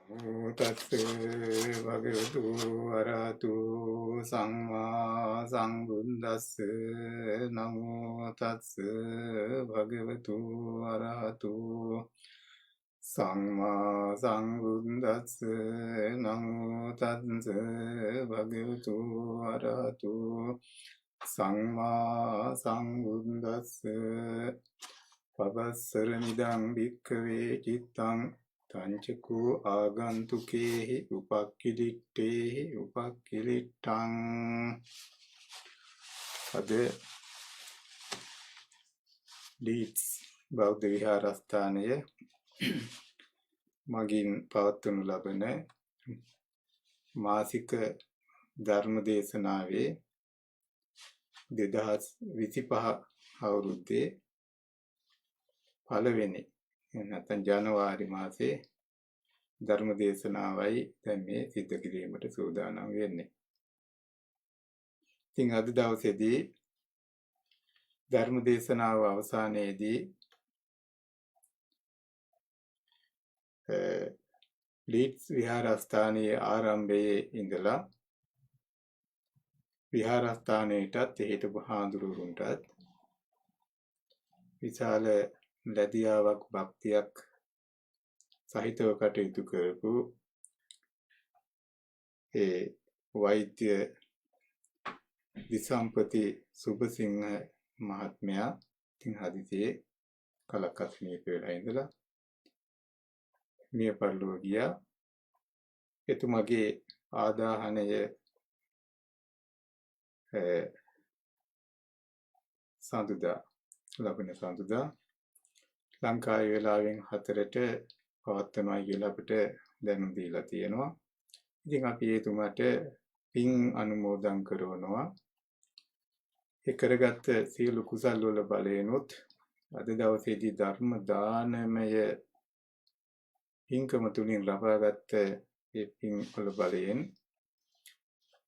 තස්ස භගවතු අරහතු සම්මා සම්බුද්දස්ස නමෝ තස්ස භගවතු අරහතු සම්මා සම්බුද්දස්ස නමෝ තස්ස භගවතු අරහතු සම්මා සම්බුද්දස්ස පබස්සර නිදං භික්ඛවේ චිත්තං තංචකෝ ආගන්තුකේහි උපක්ඛිලිට්ඨේහි උපක්ඛිලිට්ඨං. අද ලීඩ්ස් බෞද්ධ විහාරස්ථානය මගින් පවත්වනු ලබන මාසික ධර්ම දේශනාවේ 2025 අවුරුද්දේ පළවෙනි නැත්නම් ජනවාරි මාසේ ධර්ම දේශනාවයි දැන් මේ සිද්ධ කිරීමට සූදානම් වෙන්නේ. ඉතින් අද දවසේදී ධර්ම දේශනාව අවසානයේදී ලීඩ්ස් විහාරස්ථානයේ ආරම්භයේ ඉඳලා විහාරස්ථානයටත් හිටපු හාමුදුරුවන්ටත් විශාල ලැබියාවක් භක්තියක් සහිතව කටයුතු කරපු ඒ වෛද්‍ය විසම්පති සුබසිංහ මහත්මයා ඉතින් හදිසියේ කලක් අසනීප වෙලා ඉඳලා මිය පරලොව ගියා. එතුමගේ ආදාහනය සඳුදා ලබන සඳුදා ලංකාවේ වෙලාවෙන් 4ට පවත්වනවා කියලා අපිට දැනුම් දීලා තියෙනවා. ඉතින් අපි එතුමාට පින් අනුමෝදන් කරනවා. ඒ කරගත්ත සියලු කුසල් වල බලයෙන්ුත් අද දවසේදී ධර්ම දානමය පින්කම තුලින් ලබාගත් ඒ පින් වල බලයෙන්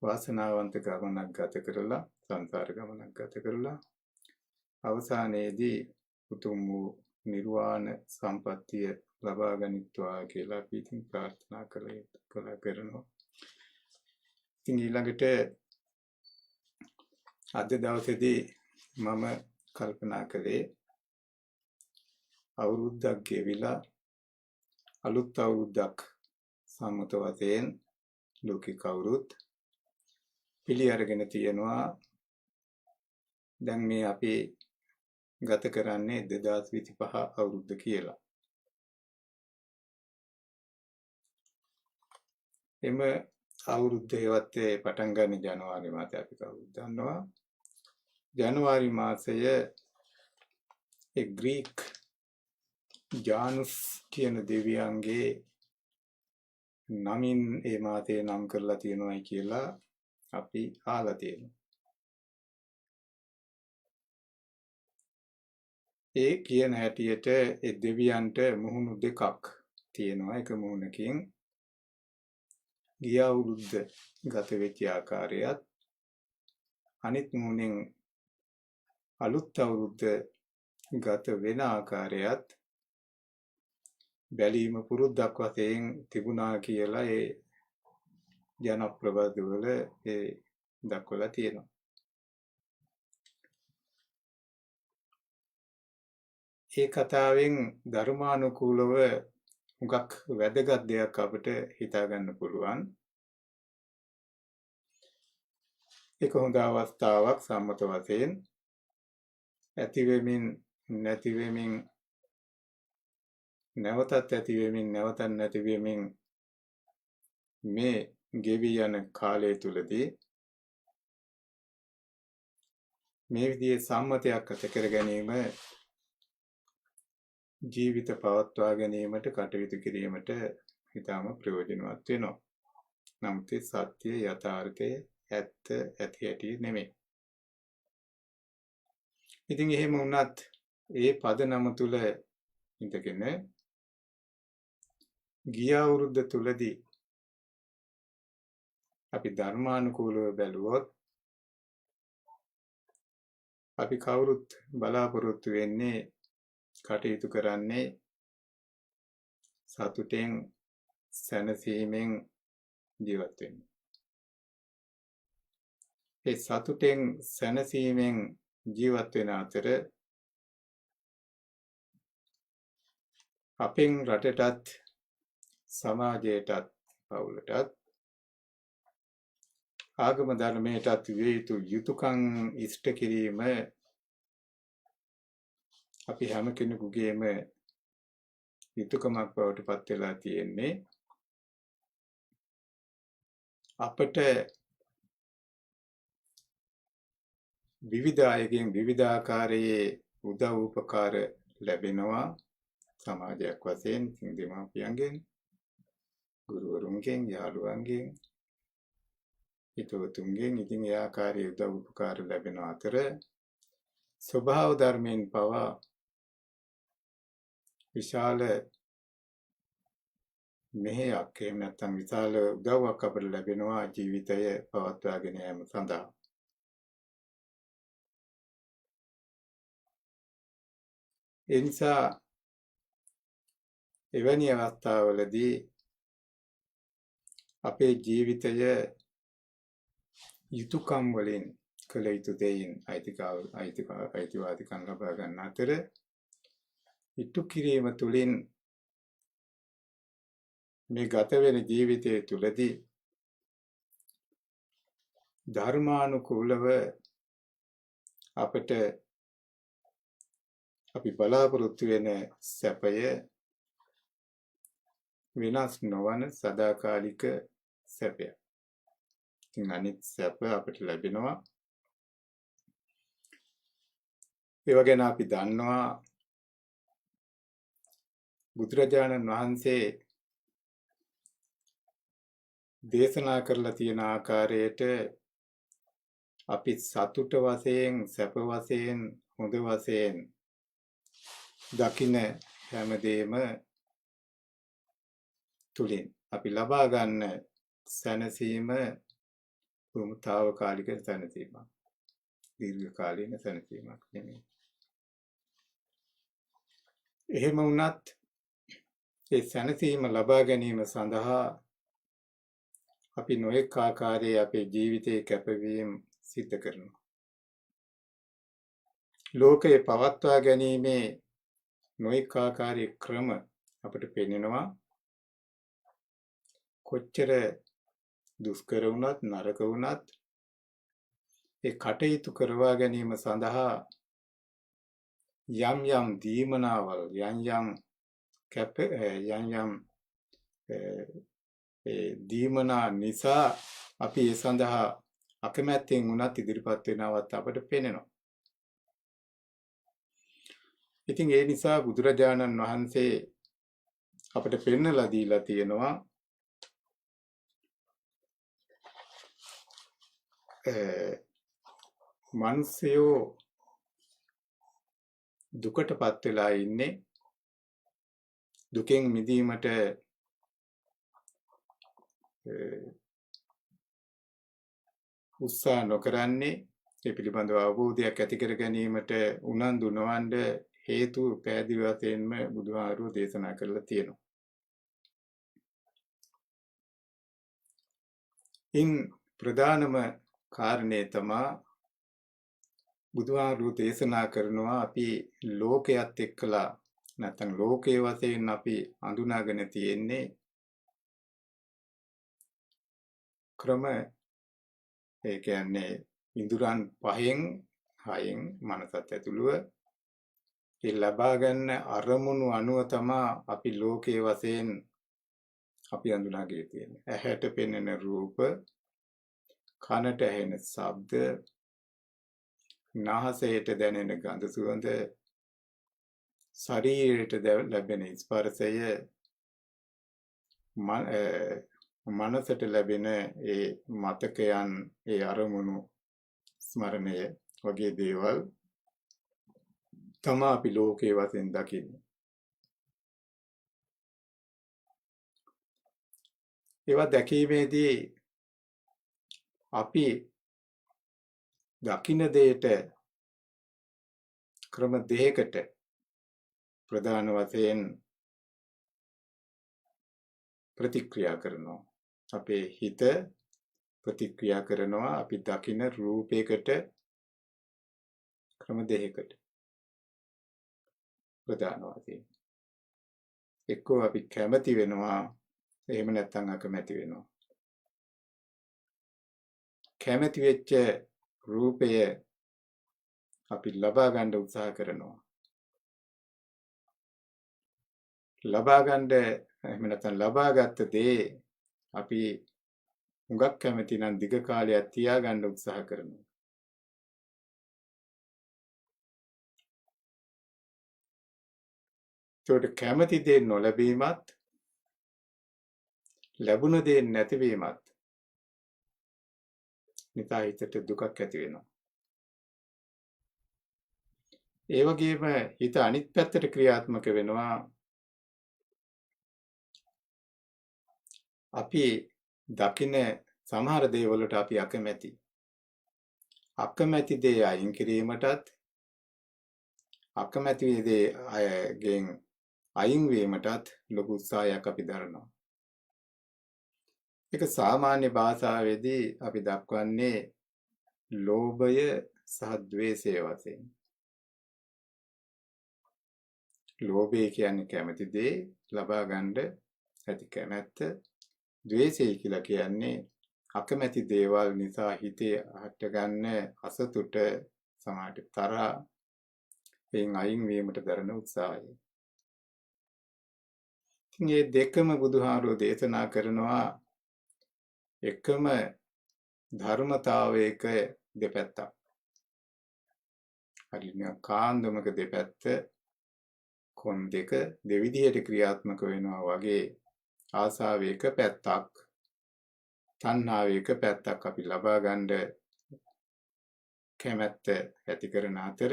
වාසනාවන්ත ගමනක් ගත කරලා සංසාර ගමනක් ගත කරලා අවසානයේදී උතුම් වූ නිර්වාණ සම්පත්තිය ලබා ගනිත්වා කියලා අපි ඉතින් ප්‍රාර්ථනා කරනවා. ඉතින් ඊළඟට අද දවසේදී මම කල්පනා කළේ අවුරුද්දක් ගෙවිලා අලුත් අවුරුද්දක් සම්මත වශයෙන් ලෝකේ කවුරුත් පිළි අරගෙන තියෙනවා. දැන් මේ අපි ගත කරන්නේ 2025 අවුරුද්ද කියලා. එම අවුරුද්ද හේවත් පටන් ගන්න ජනවාරි මාසයේ අපි කවුරුත් දන්නවා. ජනවාරි මාසය ඒ ග්‍රීක ජානුස් කියන දෙවියන්ගේ නමින් ඒ මාසය නම් කරලා තියෙනවායි කියලා අපි අහලා තියෙනවා. ඒ කියන හැටියට ඒ දෙවියන්ට මුහුණු දෙකක් තියෙනවා. එක මුහුණකින් ගිය අවුරුද්ද ගත වෙච්ච ආකාරයත් අනිත් මුහුණෙන් අලුත් අවුරුද්ද ගත වෙන ආකාරයත් බැලීම පුරුද්දක් වශයෙන් තිබුණා කියලා ඒ ජනප්‍රවාදවල ඒ දක්වලා තියෙනවා. ඒ කතාවෙන් ධර්මානුකූලව හුඟක් වැදගත් දෙයක් අපිට හිතා ගන්න පුළුවන්. ඒක හොඳ අවස්ථාවක් සම්මත වශයෙන් ඇති වෙමින් නැති වෙමින් නැවතත් ඇති වෙමින් නැවතත් නැති වෙමින් මේ ගෙවි යන කාලය තුලදී මේ විදිහේ සම්මතයක් ඇති කර ගැනීම ජීවිත පවත්වා ගැනීමට කටයුතු කිරීමට ඉතාම ප්‍රයෝජනවත් වෙනවා. නමුත් ඒ සත්‍ය යථාර්ථය ඇත්ත ඇති ඇති නෙමෙයි. ඉතින් එහෙම වුණත් ඒ පදනම තුල ඉඳගෙන ගිය අවුරුද්ද තුලදී අපි ධර්මානුකූලව බැලුවොත් අපි කවුරුත් බලාපොරොත්තු වෙන්නේ කටයුතු කරන්නේ සතුටෙන් සැනසීමෙන් ජීවත් වෙන්නේ. ඒ සතුටෙන් සැනසීමෙන් ජීවත් වෙන අතර අපෙන් රටටත් සමාජයටත් පවුලටත් ආගම ධර්මයටත් විය යුතු යුතුයකම් ඉෂ්ට කිරීම අපි හැම කෙනෙකුගේම යුතුයකමක් බවට පත් වෙලා තියෙන්නේ. අපට විවිධ අයගෙන් විවිධාකාරයේ උදව් උපකාර ලැබෙනවා. සමාජයක් වශයෙන් දෙමාපියන්ගෙන්, ගුරුවරුන්ගෙන්, යාළුවන්ගෙන්, හිතවතුන්ගෙන් ඉතින් ඒ ආකාරයේ උදව් උපකාර ලැබෙන අතර ස්වභාව ධර්මයෙන් පවා විශාල මෙහෙයක් එහෙම නැත්නම් විශාල උදව්වක් අපට ලැබෙනවා ජීවිතය පවත්වාගෙන යාම සඳහා. ඒ නිසා එවැනි අවස්ථාවලදී අපේ ජීවිතය යුතුයකම් වලින් කළ යුතු දෙයින් අයිතිවාදිකම් ලබා ගන්න අතර ඉටු කිරීම තුළින් මේ ගත වෙන ජීවිතය තුළදී ධර්මානුකූලව අපට අපි බලාපොරොත්තු වෙන සැපය වෙනස් නොවන සදාකාලික සැපයක්. ඉතින් අනිත් සැප අපට ලැබෙනවා. ඒව ගැන අපි දන්නවා බුදුරජාණන් වහන්සේ දේශනා කරලා තියෙන ආකාරයට අපි සතුට වශයෙන්, සැප වශයෙන්, හොඳ වශයෙන් දකින හැමදේම තුලින් අපි ලබා ගන්න සැනසීම තාවකාලික සැනසීමක්, දීර්ඝකාලීන සැනසීමක් නෙමෙයි. එහෙම වුණත් ඒ සැනසීම ලබා ගැනීම සඳහා අපි නොඑක ආකාරයේ අපේ ජීවිතයේ කැපවීම සිදු කරනවා. ලෝකයේ පවත්වා ගැනීමේ නොඑක ආකාරයේ ක්‍රම අපිට පෙනෙනවා. කොච්චර දුෂ්කර වුණත් නරක වුණත් ඒ කටයුතු කරවා ගැනීම සඳහා යම් යම් දීමනාවල් දීමනා නිසා අපි ඒ සඳහා අකමැත්තෙන් වුණත් ඉදිරිපත් වෙනවත් අපට පේනවා. ඉතින් ඒ නිසා බුදුරජාණන් වහන්සේ අපට පෙන්නලා දීලා තියෙනවා මිනිස්සයෝ දුකටපත් වෙලා ඉන්නේ, දුකෙන් මිදීමට උත්සාහ නොකරන්නේ, ඒ පිළිබඳව අවබෝධයක් ඇති කර ගැනීමට උනන්දු නොවන්න හේතු පැහැදිලි වශයෙන්ම බුදුහාමුදුරුවෝ දේශනා කරලා තියෙනවා. ඉන් ප්‍රධානම කාරණේ තමයි බුදුහාමුදුරුවෝ දේශනා කරනවා අපි ලෝකයේත් එක්කලා නැත්නම් ලෝකයේ වශයෙන් අපි අඳුනාගෙන තියෙන්නේ ක්‍රම, ඒ කියන්නේ ඉන්ද්‍රයන් 5න් 6න් මනසත් ඇතුළුව ඒ ලබා ගන්න අරමුණු අනුව තමයි අපි ලෝකයේ වශයෙන් අපි අඳුනාගෙන තියෙන්නේ. ඇහැට පෙනෙන රූප, කනට ඇහෙන ශබ්ද, නාසයට දැනෙන ගඳ සුවඳ, ශරීරයට ලැබෙන ස්පර්ශය, මනසට ලැබෙන ඒ මතකයන්, ඒ අරමුණු ස්මරණය වගේ දේවල් තමයි අපි ලෝකයේ වශයෙන් දකින්නේ. ඒවා දැකීමේදී අපි දකින්න දෙයට ක්‍රම දෙකකට ප්‍රධාන වශයෙන් ප්‍රතික්‍රියා කරනවා. අපේ හිත ප්‍රතික්‍රියා කරනවා අපි දකින රූපයකට ක්‍රම දෙකකට ප්‍රධාන වශයෙන්. එක්කෝ අපි කැමති වෙනවා, එහෙම නැත්නම් අකමැති වෙනවා. කැමති වෙච්ච රූපය අපි ලබා ගන්න උත්සාහ කරනවා. ලබා ගන්න එහෙම නැත්නම් ලබාගත් දේ අපි හුඟක් කැමති නම් දිග කාලයක් තියාගන්න උත්සාහ කරනවා. ඒකට කැමති දේ නොලැබීමත් ලැබුණ දේ නැතිවීමත් නිසා හිතට දුකක් ඇති වෙනවා. ඒ වගේම හිත අනිත් පැත්තට ක්‍රියාත්මක වෙනවා. අපි දකින සමහර දේවල්වලට අපි අකමැති. අකමැති දේ අයින් කිරීමටත් අකමැති දේ අයගෙන් අයින් වීමටත් ලොකු උත්සාහයක් අපි දරනවා. ඒක සාමාන්‍ය භාෂාවේදී අපි දක්වන්නේ ලෝභය සහ ද්වේෂය වශයෙන්. ලෝභය කියන්නේ කැමති දේ ලබා ගන්න ඇති කැමැත්ත. ද්වේෂය කියලා කියන්නේ අකමැති දේවල් නිසා හිතේ හටගන්න අසතුට, සමාධි තරහ, එයින් අයින් වීමට දරන උත්සාහය. මේ දෙකම බුදුහාරෝ දේශනා කරනවා එකම ධර්මතාවයක දෙපැත්තක්. හරිනම් කාන්දමක දෙපැත්ත කොන් දෙක දෙවිධයට ක්‍රියාත්මක වෙනවා වගේ ආසාව එක පැත්තක්, තණ්හාව එක පැත්තක් අපි ලබා ගන්න කැමැත්ත ඇති කරන අතර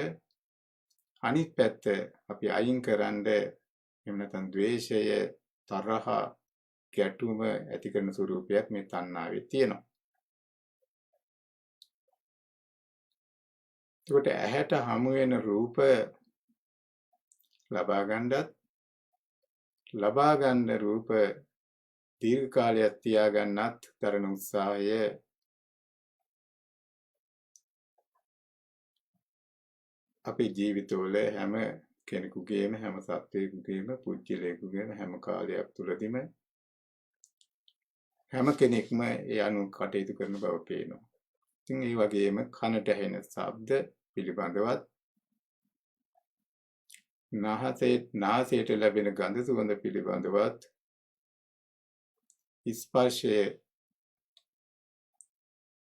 අනිත් පැත්ත අපි අයින් කරන්න එහෙම නැත්නම් ද්වේෂය, තරහ, ගැටුම ඇති කරන ස්වરૂපයක් මේ තණ්හාවේ තියෙනවා. ඒකට ඇහැට හමු වෙන රූප ලබා ගන්නත් ලබා ගන්න රූප දීර්ඝ කාලයක් තියාගන්නත් දරන උත්සාහය අපේ ජීවිතවල හැම කෙනෙකුගේම හැම සත්වයෙකුගේම පුජ්‍යලයකුගේම හැම කාලයක් තුලදීම හැම කෙනෙක්ම ඒ අනුව කටයුතු කරන බව පේනවා. ඉතින් ඒ වගේම කනට ඇහෙන ශබ්ද පිළිබඳවත් නාසයට ලැබෙන ගඳ සුවඳ පිළිබඳවත් ස්පර්ශය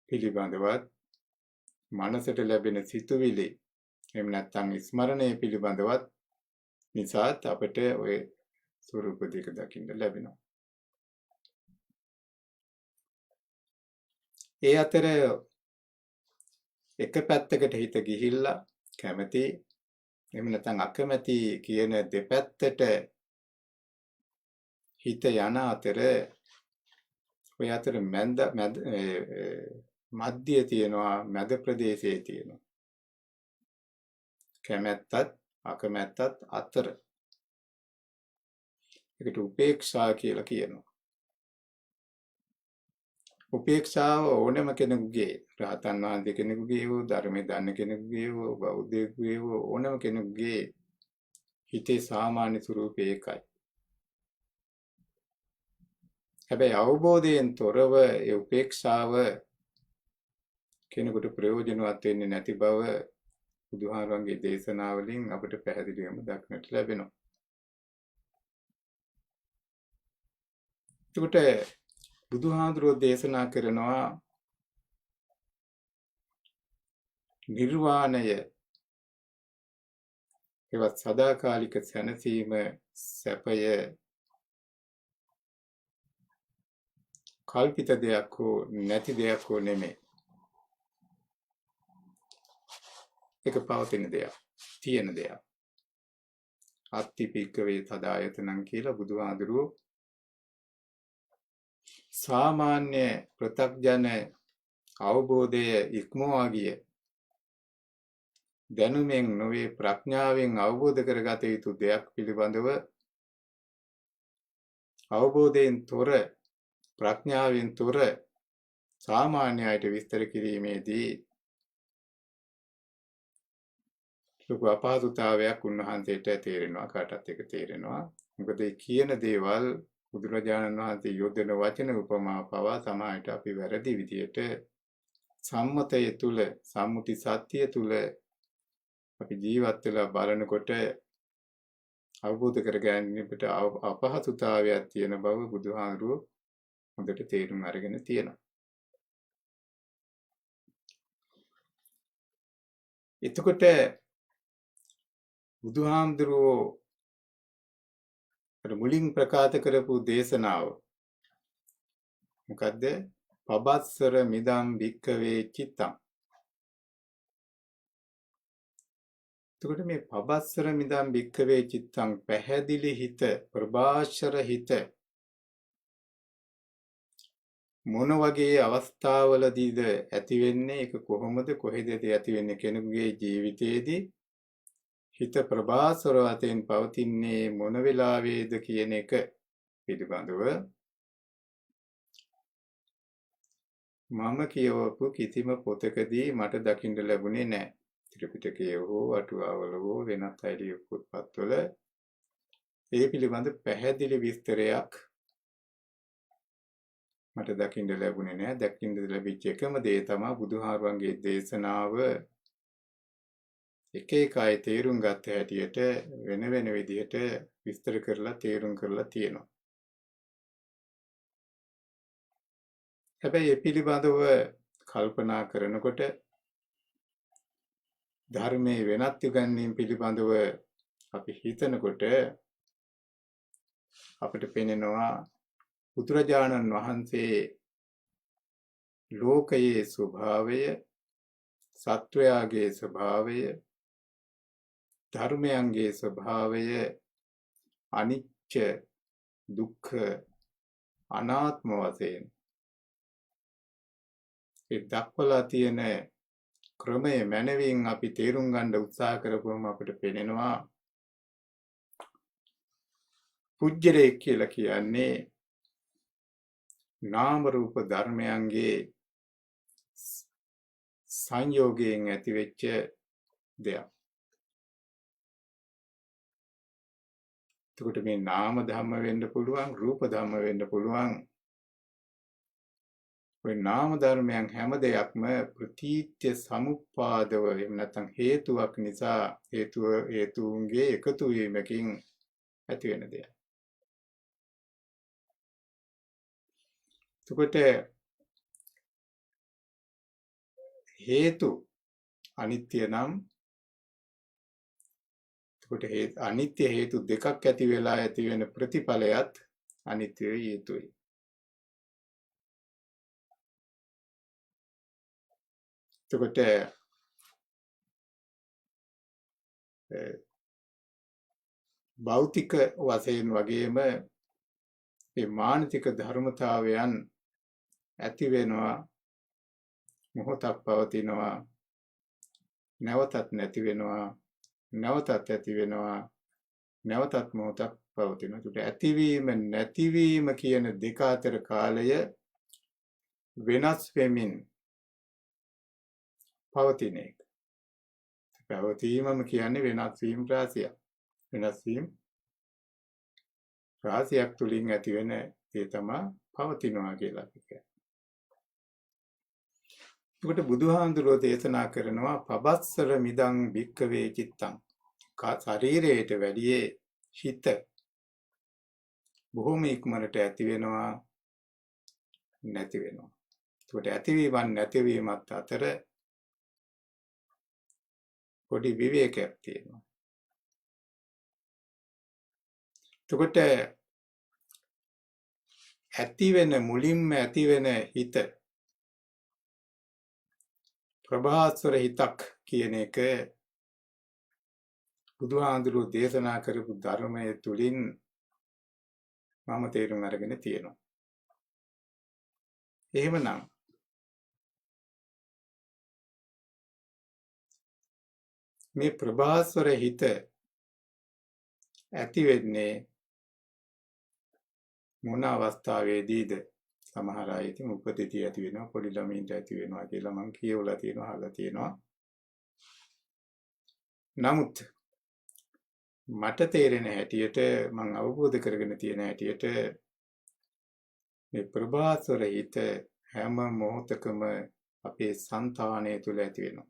පිළිබඳවත් මනසට ලැබෙන සිතුවිලි එහෙම නැත්නම් ස්මරණය පිළිබඳවත් නිසාත් අපට ඔය ස්වરૂප දෙක දකින්න ලැබෙනවා. ඒ අතර එක පැත්තකට හිත ගිහිල්ලා කැමති එහෙම නැත්නම් අකමැති කියන දෙපැත්තට හිත යන අතර ඔය අතර මධ්‍ය තියෙනවා, මැද ප්‍රදේශයේ තියෙනවා. කැමැත්තත් අකමැත්තත් අතර. ඒකට උපේක්ෂා කියලා කියනවා. උපේක්ෂාව ඕනෑම කෙනෙකුගේ, රහතන් වහන්සේ කෙනෙකුගේ හෝ ධර්මයේ දන්න කෙනෙකුගේ හෝ බෞද්ධයෙකුගේ හෝ ඕනෑම කෙනෙකුගේ හිතේ සාමාන්‍ය ස්වરૂපය ඒකයි. හැබැයි අවබෝධයෙන් තොරව ඒ උපේක්ෂාව කෙනෙකුට ප්‍රයෝජනවත් වෙන්නේ නැති බව බුදුහාරන්ගේ දේශනාවලින් අපට පැහැදිලිවම දක්නට ලැබෙනවා. එතකොට බුදුහාඳුරෝ දේශනා කරනවා නිර්වාණය එවත් සදාකාලික සැනසීම සැපය කල්පිත දෙයක් හෝ නැති දෙයක් හෝ නෙමෙයි. ඒක පවතින දෙයක්, තියෙන දෙයක්. අත්තිපික්කවේ තදායතනං කියලා බුදුහාඳුරෝ සාමාන්‍ය ප්‍රත්‍යඥ අවබෝධය ඉක්මවා ගිය දැනුමෙන් නොවේ ප්‍රඥාවෙන් අවබෝධ කරගත යුතු දෙයක් පිළිබඳව අවබෝධයෙන් තොර ප්‍රඥාවෙන් තොර සාමාන්‍ය අයට විස්තර කිරීමේදී ලොකු අපහසුතාවයක් උන්වහන්සේට තේරෙනවා කාටත් එක තේරෙනවා. මොකද ඒ කියන දේවල් බුදුරජාණන් වහන්සේ යොදන වචන උපමා පවා සමාජයට අපි වැරදි විදියට සම්මතය තුල සම්මුති සත්‍ය තුල අපි ජීවත් වෙලා බලනකොට අවබෝධ කරගන්නට අපහසුතාවයක් තියෙන බව බුදුහාමුදුරුවෝ හොඳට තේරුම් අරගෙන තියෙනවා. එතකොට බුදුහාමුදුරුවෝ මුලින් ප්‍රකාශ කරපු දේශනාව මොකද්ද? පබස්සර මිදම් භික්කවේ චිත්තං. එතකොට මේ පබස්සර මිදම් භික්කවේ චිත්තං පැහැදිලි හිත, ප්‍රභාෂර හිත මොන වගේ අවස්ථාවලදීද ඇති වෙන්නේ? ඒක කොහොමද කොහෙද ඇති වෙන්නේ? කෙනෙකුගේ ජීවිතයේදී හිත ප්‍රභාස්වර වශයෙන් පවතින්නේ මොන වෙලාවේද කියන එක පිළිබඳව මම කියවපු කිසිම පොතකදී මට දකින්න ලැබුණේ නැහැ. ත්‍රිපිටකයේ හෝ අටුවාවල හෝ වෙනත් අයගේ පොත්පත්වල ඒ පිළිබඳ පැහැදිලි විස්තරයක් මට දකින්න ලැබුණේ නැහැ. දකින්න ලැබිච්ච එකම දේ තමයි බුදුහාරවන්ගේ දේශනාව එක එක අය තේරුම් ගත්ත හැටියට වෙන වෙන විදිහට විස්තර කරලා තේරුම් කරලා තියෙනවා. හැබැයි ඒ පිළිබඳව කල්පනා කරනකොට ධර්මයේ වෙනත් යුගන්වීම් පිළිබඳව අපි හිතනකොට අපිට පේනවා බුදුරජාණන් වහන්සේ ලෝකයේ ස්වභාවය, සත්වයාගේ ස්වභාවය, ධර්මයන්ගේ ස්වභාවය අනිච්ච දුක්ඛ අනාත්ම වශයෙන් ඒ දක්වලා තියෙන ක්‍රමය මනවින් අපි තේරුම් ගන්න උත්සාහ කරපුවම අපිට පේනවා පුජ්‍යලේ කියලා කියන්නේ නාම රූප ධර්මයන්ගේ සංයෝගයෙන් ඇතිවෙච්ච දෙයක්. එතකොට මේ නාම ධර්ම වෙන්න පුළුවන්, රූප ධර්ම වෙන්න පුළුවන්. ඔය නාම ධර්මයන් හැම දෙයක්ම ප්‍රතිත්‍ය සමුප්පාදව එහෙම නැත්නම් හේතුවක් නිසා හේතුන්ගේ එකතු වීමකින් ඇති වෙන දෙයක්. එතකොට හේතු අනිත්‍ය නම් එතකොට අනිත්‍ය හේතු දෙකක් ඇති වෙලා ඇති වෙන ප්‍රතිඵලයත් අනිත්‍ය හේතුයි. එතකොට භෞතික වශයෙන් වගේම මේ මානසික ධර්මතාවයන් ඇති වෙනවා, මොහොතක් පවතිනවා, නැවතත් නැති වෙනවා, නැවතත් ඇති වෙනවා, නැවතත් මොහොතක් පවතිනවා. ඒකට ඇතිවීම නැතිවීම කියන දෙක අතර කාලය වෙනස් වෙමින් පවතින එක. පැවතීමම කියන්නේ වෙනස් වීම රාශියක්. වෙනස් වීම රාශියක් තුලින් ඇති වෙන ඒ තමයි පවතිනවා කියලා කියන්නේ. එතකොට බුදුහාමුදුරුවෝ දේශනා කරනවා පබස්සර මිදං භික්කවේ චිත්තං. ශරීරයට වැඩියේ හිත බොහොම ඉක්මනට ඇති වෙනවා, නැති වෙනවා. එතකොට ඇතිවීම නැතිවීමත් අතර පොඩි විවේකයක් තියෙනවා. එතකොට ඇති වෙන මුලින්ම ඇති වෙන හිත ප්‍රභාස්වර හිතක් කියන එක බුදුහාඳුරෝ දේශනා කරපු ධර්මයේ තුලින් මම තේරුම් අරගෙන තියෙනවා. එහෙමනම් මේ ප්‍රභාස්වර හිත ඇති වෙන්නේ මොන අවස්ථාවේදීද සමහර අය ඉතින් උපදිතී ඇති වෙනවා පොඩි ළමයින්ට ඇති වෙනවා කියලා මම කියවලා තියෙනවා අහලා තියෙනවා. නමුත් මට තේරෙන හැටියට මම අවබෝධ කරගෙන තියෙන හැටියට මේ ප්‍රභාස්වර හිත හැම මොහොතකම අපේ సంతානය තුළ ඇති වෙනවා.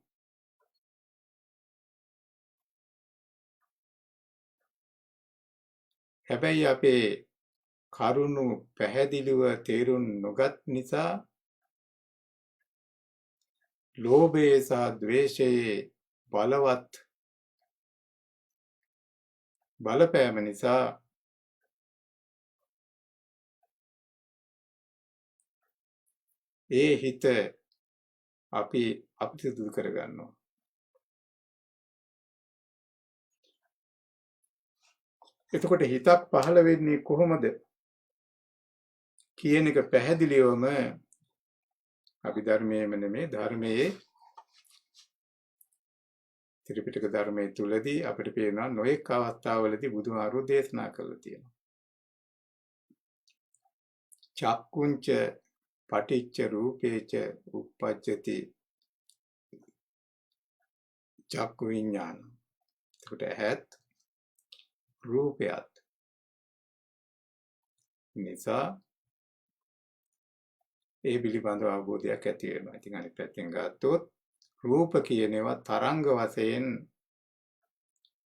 හැබැයි අපේ කරුණු පැහැදිලිව තේරුම් නොගත් නිසා ලෝභයේ සහ ද්වේෂයේ බලවත් බලපෑම නිසා ඒ හිත අපි අපිරිසුදු කරගන්නවා. එතකොට හිතක් පහළ වෙන්නේ කොහොමද කියන එක පැහැදිලිවම අභිධර්මයේම නෙමෙයි ධර්මයේ ත්‍රිපිටක ධර්මයේ තුලදී අපිට පේනවා නොඑක අවස්ථාවලදී බුදුහාමුදුරුවෝ දේශනා කළා තියෙනවා. චක්කුංච පටිච්ච රූපේච උප්පජ්ජති චක්කු විඥාන. එතකොට ඇහත් රූපයත් නිසා ඒ පිළිබඳව අවබෝධයක් ඇති වෙනවා. ඉතින් අනිත් පැත්තෙන් ගත්තොත් රූප කියන ඒවා තරංග වශයෙන්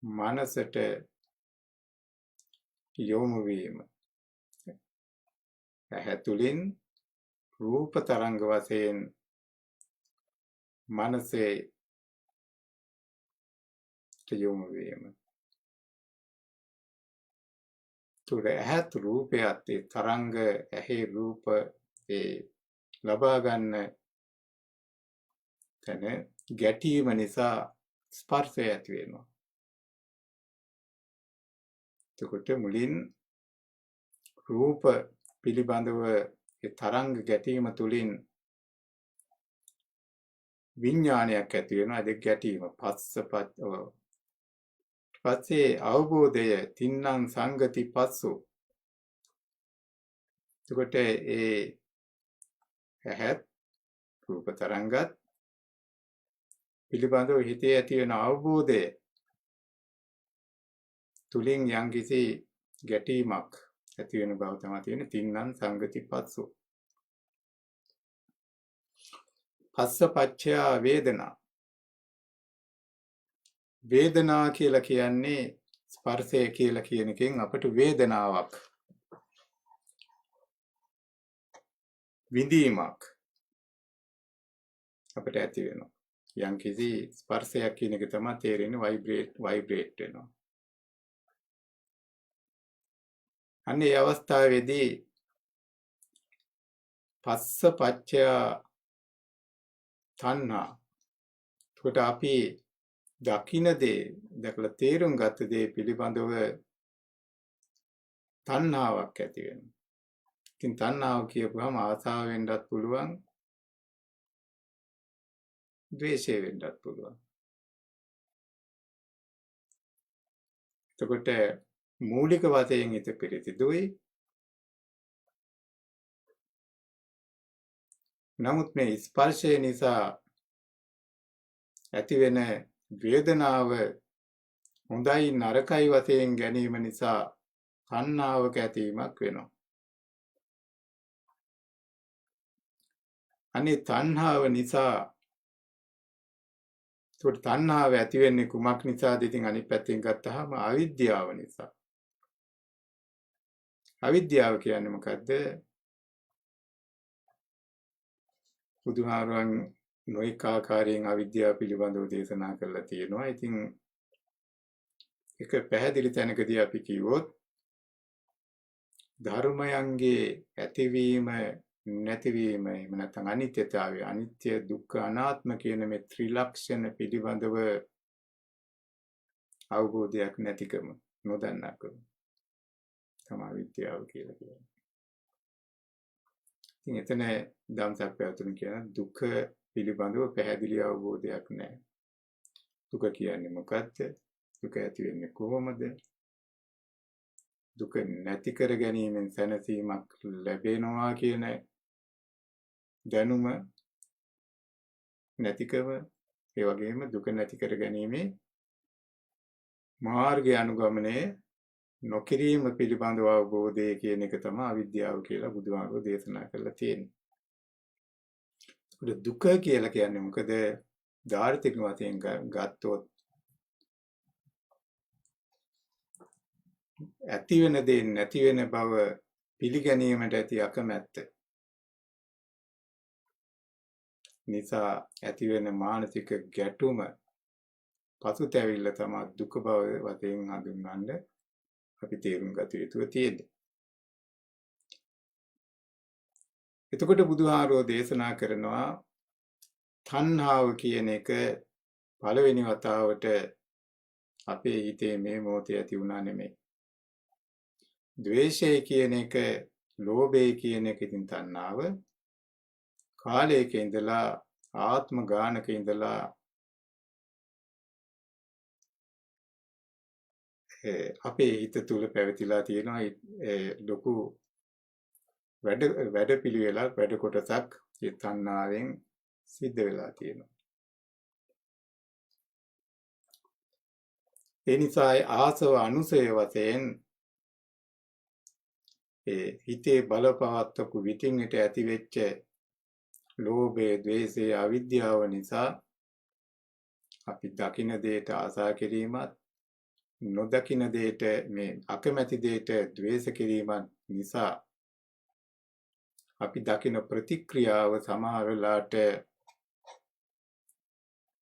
මනසට යොමු වීම. ඇහැ තුලින් රූප තරංග වශයෙන් මනසේ යොමු වීම. තුර ඇහත් රූපයත් ඒ තරංග ඇහි රූප ඒ ලබා ගන්න තැන ගැටීම නිසා ස්පර්ශය ඇති වෙනවා. එතකොට මුලින් රූප පිළිබඳව ඒ තරංග ගැටීම තුලින් විඥානයක් ඇති වෙනවා. ඒ ගැටීම පස්සේ අවබෝධය තින්නම් සංගති පස්සු. එතකොට ඒ ඇහත් රූප තරංගත් පිළිබඳව හිතේ ඇති වෙන අවබෝධය තුලින් යම්කිසි ගැටීමක් ඇති වෙන බව තමයි තියෙන්නේ තින්නම් සංගති පස්සු. පස්ස පච්චය වේදනා. වේදනා කියලා කියන්නේ ස්පර්ශය කියලා කියන එකෙන් අපට වේදනාවක් විඳීමක් අපිට ඇති වෙනවා. යම්කිසි ස්පර්ශයක් කියන එක තමයි තේරෙන්නේ වයිබ්‍රේට් වෙනවා. අන්නේ අවස්ථාවේදී පස්ස පච්චය තණ්හා. ඒකට අපි දකින්න දේ දැකලා තේරුම් ගත්ත දේ පිළිබඳව තණ්හාවක් ඇති වෙනවා. ඉතින් තණ්හාව කියපුවම ආසාව වෙන්නත් පුළුවන්, ද්වේෂය වෙන්නත් පුළුවන්. එතකොට මූලික වශයෙන් හිත පිරිසිදුයි. නමුත් මේ ස්පර්ශය නිසා ඇතිවෙන වේදනාව හොඳයි නරකයි වශයෙන් ගැනීම නිසා තණ්හාවක ඇතිවීමක් වෙනවා. අනේ තණ්හාව නිසා ඒකට තණ්හාව ඇති වෙන්නේ කුමක් නිසාද? ඉතින් අනිත් පැත්තෙන් ගත්තාම අවිද්‍යාව නිසා. අවිද්‍යාව කියන්නේ මොකද්ද? බුදුහාරයන් නොඑක ආකාරයෙන් අවිද්‍යාව පිළිබඳව දේශනා කරලා තියෙනවා. ඉතින් එක පැහැදිලි තැනකදී අපි කිව්වොත් ධර්මයන්ගේ ඇතිවීම නැතිවීම එහෙම නැත්නම් අනිත්‍යතාවය අනිත්‍ය දුක්ඛ අනාත්ම කියන මේ ත්‍රිලක්ෂණ පිළිබඳව අවබෝධයක් නැතිකම නොදන්නාකම තමයි විද්‍යාව කියලා කියන්නේ. ඉතින් එතන ධම්සක් පැවතුන කියන දුක පිළිබඳව පැහැදිලි අවබෝධයක් නැහැ. දුක කියන්නේ මොකක්ද? දුක ඇති වෙන්නේ කොහොමද? දුක නැති කර ගැනීමෙන් සැනසීමක් ලැබෙනවා කියන දැනුම නැතිකම ඒ වගේම දුක නැති කර ගැනීමේ මාර්ගය අනුගමනය නොකිරීම පිළිබඳව අවබෝධය කියන එක තමයි අවිද්‍යාව කියලා බුදුහාමුදුරුවෝ දේශනා කරලා තියෙන්නේ. දුක කියලා කියන්නේ මොකද? ධාර්මික වශයෙන් ගත්තොත් ඇති වෙන දේ නැති වෙන බව පිළිගැනීමට ඇති අකමැත්ත නිසා ඇති වෙන මානසික ගැටුම පසුතැවිල්ල තමයි දුක බව වශයෙන් හඳුන්වන්නේ අපි තේරුම් ගත යුතුව තියෙන්නේ. එතකොට බුදුහාරෝ දේශනා කරනවා තණ්හාව කියන එක පළවෙනි වතාවට අපේ හිතේ මේ මොහොතේ ඇති වුණා නෙමෙයි. ද්වේෂය කියන එක, ලෝභය කියන එක ඉතින් තණ්හාව කාලයක ඉඳලා ආත්ම ගානක ඉඳලා අපේ හිත තුල පැවතිලා තියෙනවා ලොකු වැඩ පිළිවෙලක් වැඩ කොටසක් ඒ තණ්හාවෙන් සිද්ධ වෙලා තියෙනවා. ඒ නිසා ආසව අනුසය වශයෙන් හිතේ බලපවත්වපු විටින් විට ඇති වෙච්ච ලෝභය, ද්වේෂය, අවිද්‍යාව නිසා අපි දකින දෙයට ආසා කිරීමත්, නොදකින දෙයට මේ අකමැති දෙයට ද්වේෂ කිරීමත් නිසා අපි දකින ප්‍රතික්‍රියාව සමහර වෙලාවට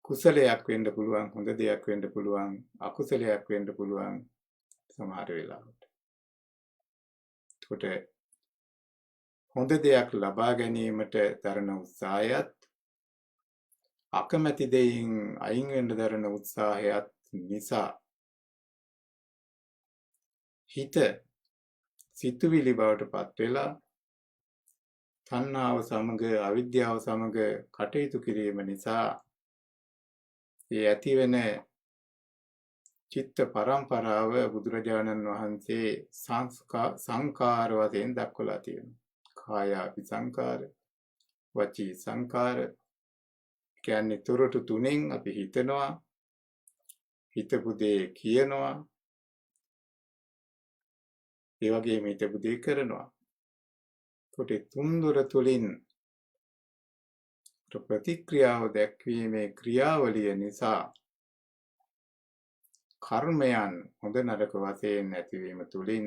කුසලයක් වෙන්න පුළුවන්, හොඳ දෙයක් වෙන්න පුළුවන්, අකුසලයක් වෙන්න පුළුවන් සමහර වෙලාවට. ඒකට හොඳ දෙයක් ලබා ගැනීමට දරන උත්සාහයත් අකමැති දෙයින් අයින් වෙන්න දරන උත්සාහයත් නිසා හිත සිතුවිලි බවට පත් වෙලා තණ්හාව සමග අවිද්‍යාව සමග කටයුතු කිරීම නිසා ඒ ඇතිවෙන චිත්ත පරම්පරාව බුදුරජාණන් වහන්සේ සංකාර වශයෙන් දක්වලා තියෙනවා. කාය විසංකාර, වචී සංකාර කියන්නේ තොරතු තුනෙන් අපි හිතනවා, හිතපු දේ කියනවා, ඒ වගේම හිතපු දේ කරනවා. කොට තුන්දොර තුලින් ප්‍රතික්‍රියාව දැක්වීමේ ක්‍රියාවලිය නිසා කර්මයන් හොඳ නරක වශයෙන් නැතිවීම තුලින්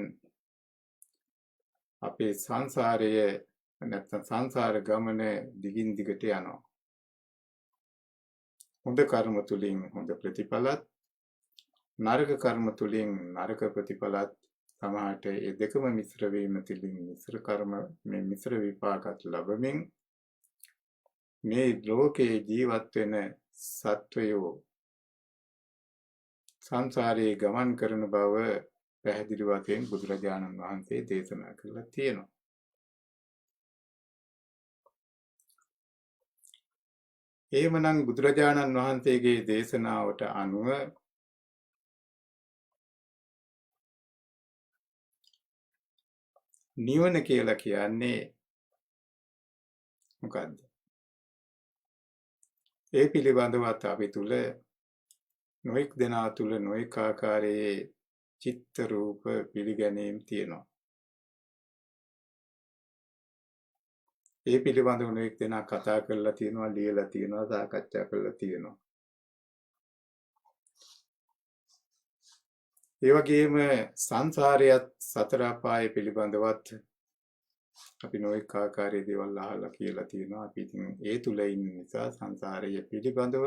අපේ සංසාරයේ නැත්නම් සංසාර ගමන දිගින් දිගට යනවා. හොඳ කර්ම තුලින් හොඳ ප්‍රතිඵලත්, නරක කර්ම තුලින් නරක ප්‍රතිඵලත් සමහරට ඒ දෙකම මිශ්‍ර වීම තුලින් මිශ්‍ර කර්ම මේ මිශ්‍ර විපාකත් ලැබෙමින් මේ ලෝකේ ජීවත් වෙන සත්වයෝ සංසාරයේ ගමන් කරන බව පැහැදිලි වශයෙන් බුදුරජාණන් වහන්සේ දේශනා කළා තියෙනවා. එහෙමනම් බුදුරජාණන් වහන්සේගේ දේශනාවට අනුව නිවන කියලා කියන්නේ මොකද්ද? ඒ පිළිබඳවත් අපි තුල නොඑක් දෙනා තුල නොඑක ආකාරයේ චිත්ත රූප පිළිගැනීම් තියෙනවා. ඒ පිළිබඳව නොඑක් දෙනා කතා කරලා තියෙනවා, ලියලා තියෙනවා, සාකච්ඡා කරලා තියෙනවා. ඒ වගේම සංසාරයත් සතර අපාය පිළිබඳවත් අපි නොඑක ආකාරයේ දේවල් අහලා කියලා තියෙනවා. අපි ඉතින් ඒ තුල ඉන්න නිසා සංසාරය පිළිබඳව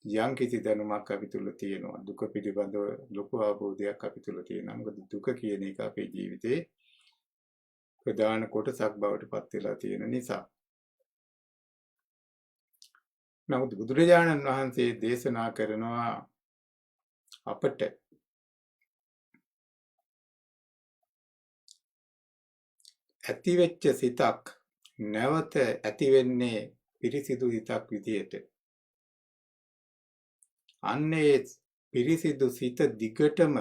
යම් කිසි දැනුමක් අපි තුල තියෙනවා. දුක පිළිබඳව ලොකු අවබෝධයක් අපි තුල තියෙනවා. මොකද දුක කියන එක අපේ ජීවිතේ ප්‍රධාන කොටසක් බවට පත් වෙලා තියෙන නිසා. නමුත් බුදුරජාණන් වහන්සේ දේශනා කරනවා අපට ඇති වෙච්ච සිතක් නැවත ඇති වෙන්නේ පිරිසිදු හිතක් විදියට. අන්නේ පිරිසිදු සිත දිගටම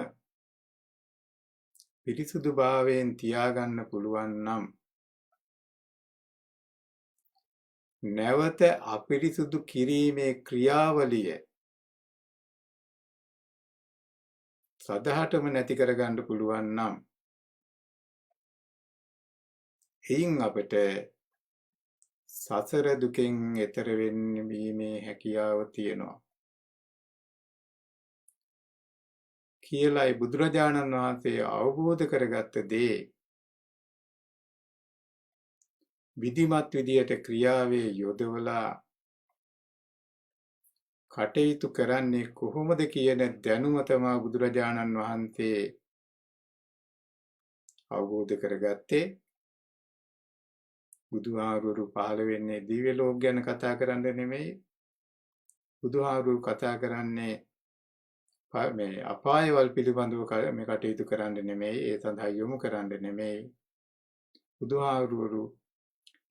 පිරිසුදු භාවයෙන් තියාගන්න පුළුවන් නම් නැවත අපිරිසුදු කිරීමේ ක්‍රියාවලිය සදහටම නැති කරගන්න පුළුවන් නම් එයින් අපට සසර දුකෙන් එතර වෙන්නීමේ හැකියාව තියෙනවා කියලායි බුදුරජාණන් වහන්සේ අවබෝධ කරගත්ත දේ විධිමත් විදියට ක්‍රියාවේ යොදවලා කටයුතු කරන්නේ කොහොමද කියන දැනුම තමයි බුදුරජාණන් වහන්සේ අවබෝධ කරගත්තේ බුදුහාමුදුරු පහළ වෙන්නේ දිව්‍ය ලෝක ගැන කතා කරන්න නෙමෙයි බුදුහාමුදුරු කතා කරන්නේ මේ අපායවල පිළිබඳව මේ කටයුතු කරන්න නෙමෙයි ඒ සඳහා යොමු කරන්න නෙමෙයි බුදුහාමුදුරු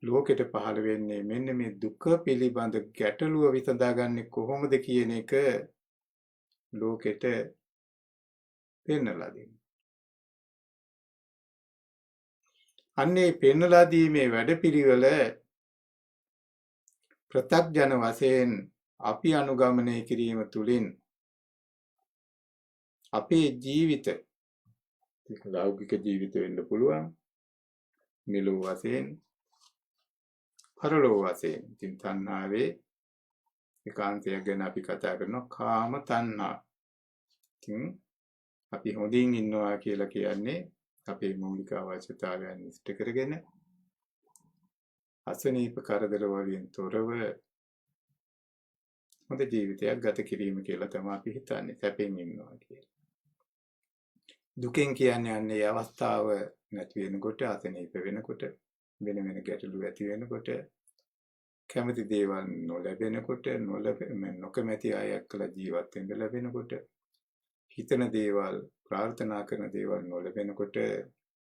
ලෝකෙට පහළ වෙන්නේ මෙන්න මේ දුක පිළිබඳ ගැටලුව විසඳාගන්නේ කොහොමද කියන එක ලෝකෙට පෙන්වලා දෙන්නේ. අන්නේ පෙන්වලා දීමේ වැඩපිළිවෙල ප්‍රත්‍යක්ජන වශයෙන් අපි අනුගමනය කිරීම තුළින් අපේ ජීවිත ලෞකික ජීවිත වෙන්න පුළුවන් මෙලොව වශයෙන් පරලොව වශයෙන් ඉතින් තණ්හාවේ ඒකාන්තයක් ගැන අපි කතා කරනවා කාම තණ්හා. ඉතින් අපි හොඳින් ඉන්නවා කියලා කියන්නේ අපේ මූලික අවශ්‍යතාවයන් ඉෂ්ට කරගෙන අසනීප කරදර වලින් තොරව හොඳ ජීවිතයක් ගත කිරීම කියලා තමයි අපි හිතන්නේ සැපෙන් ඉන්නවා කියලා. දුකෙන් කියන්නේ අන්නේ අවස්ථාව නැති වෙනකොට අසනීප වෙනකොට වෙන වෙන ගැටලු ඇති වෙනකොට කැමති දේවල් නොලැබෙනකොට නොකමැති අය එක්කලා ජීවත් වෙන්න ලැබෙනකොට හිතන දේවල් ප්‍රාර්ථනා කරන දේවල් නොලැබෙනකොට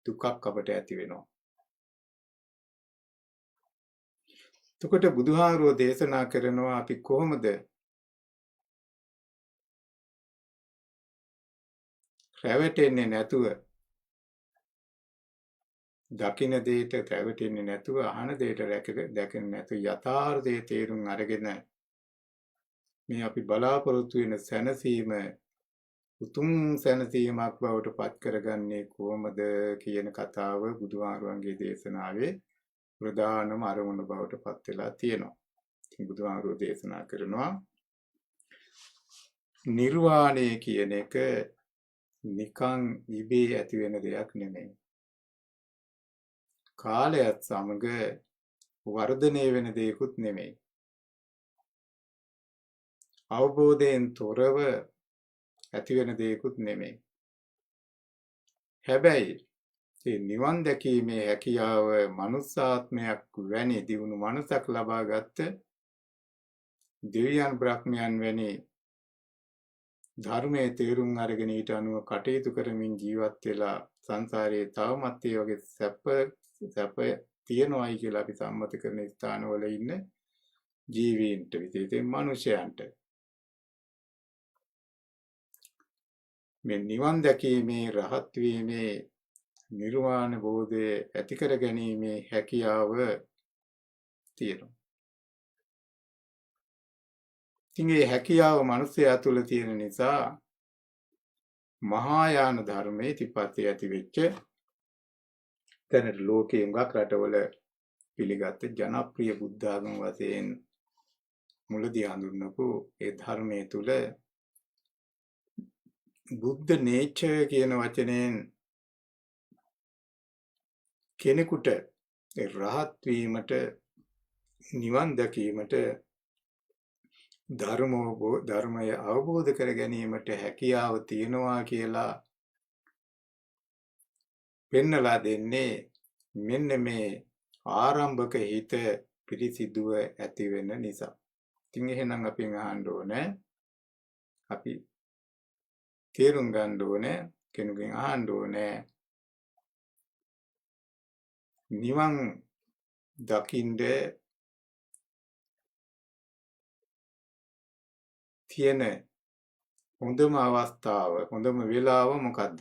දුකක් අපට ඇති වෙනවා. එතකොට බුදුහාමුදුරුවෝ දේශනා කරනවා අපි කොහොමද රැවටෙන්නේ නැතුව දකින දෙයට රැවටෙන්නේ නැතුව අහන දෙයට දැකෙන්නේ නැතුව යථාර්ථයේ තේරුම් අරගෙන මේ අපි බලාපොරොත්තු වෙන සැනසීම උතුම් සැනසීමක් බවට පත් කරගන්නේ කොහොමද කියන කතාව බුදුහාමුදුරන්ගේ දේශනාවේ ප්‍රධානම අරමුණ බවට පත් වෙලා තියෙනවා. ඉතින් බුදුහාමුදුරුවෝ දේශනා කරනවා නිර්වාණය කියන එක නිකන් ඉබේ ඇති වෙන දෙයක් නෙමෙයි. කාලයත් සමග වර්ධනය වෙන දෙයක්ුත් නෙමෙයි. අවබෝධයෙන් තොරව ඇති වෙන දෙයක්ුත් නෙමෙයි. හැබැයි මේ නිවන් දැකීමේ හැකියාව මනුස්සාත්මයක් වැනි දියුණු මනසක් ලබාගත් දෙවියන් බ්‍රහ්මයන් වැනි ධර්මයේ තේරුම් අරගෙන ඊට අනුව කටයුතු කරමින් ජීවත් වෙලා සංසාරයේ තවමත් ඒ වගේ සැප තියනවායි කියලා අපි සම්මත කරන ස්ථානවල ඉන්න ජීවීන්ට විශේෂයෙන් මිනිසයන්ට මේ නිවන් දැකීමේ රහත් වීමේ නිර්වාණ බෝධය ඇති කර ගැනීමේ හැකියාව තියෙනවා. ඉතින් මේ හැකියාව මිනිසයා තුළ තියෙන නිසා මහායාන ධර්මයේ තිපත්තේ ඇති වෙච්ච දැනට ලෝකයේ උඟක් රටවල පිළිගත් ජනප්‍රිය බුද්ධ ආගම වශයෙන් මුලදී හඳුන්වපු ඒ ධර්මයේ තුල බුද්ධ නේචර් කියන වචනයෙන් කෙනෙකුට රහත් වීමට නිවන් දැකීමට ධර්මය අවබෝධ කර ගැනීමට හැකියාව තියෙනවා කියලා පෙන්නලා දෙන්නේ මෙන්න මේ ආරම්භක හිත පිරිසිදුව ඇති වෙන නිසා. ඉතින් එහෙනම් අපි අහන්න ඕනේ අපි තේරුම් ගන්න ඕනේ කෙනෙකුගෙන් අහන්න ඕනේ නිවන් දකින්න තියෙන හොඳම අවස්ථාව හොඳම වෙලාව මොකද්ද?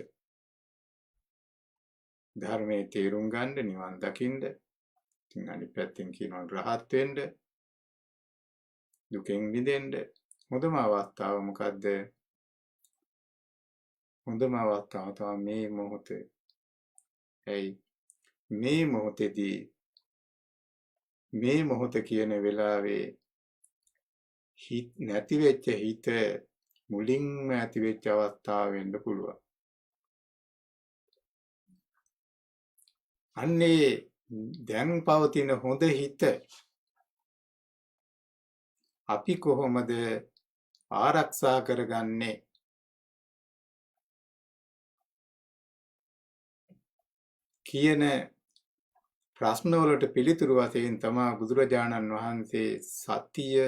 ධර්මයේ තේරුම් ගන්න, නිවන් දකින්න. ඉතින් අනිත් පැත්තෙන් කියනවා රහත් වෙන්න, දුකෙන් මිදෙන්න. හොඳම අවස්ථාව මොකද්ද? හොඳම අවස්ථාව තමයි මේ මොහොතේ. ඇයි මේ මොහොතේදී මේ මොහොත කියන වෙලාවේ හිත නැති වෙච්ච හිත මුලින්ම ඇති වෙච්ච අවස්ථාව වෙන්න පුළුවන්. අන්නේ දැන් පවතින හොඳ හිත අපි කොහොමද ආරක්ෂා කරගන්නේ? කියන ප්‍රශ්නවලට පිළිතුරු වශයෙන් තමයි බුදුරජාණන් වහන්සේ සතිය,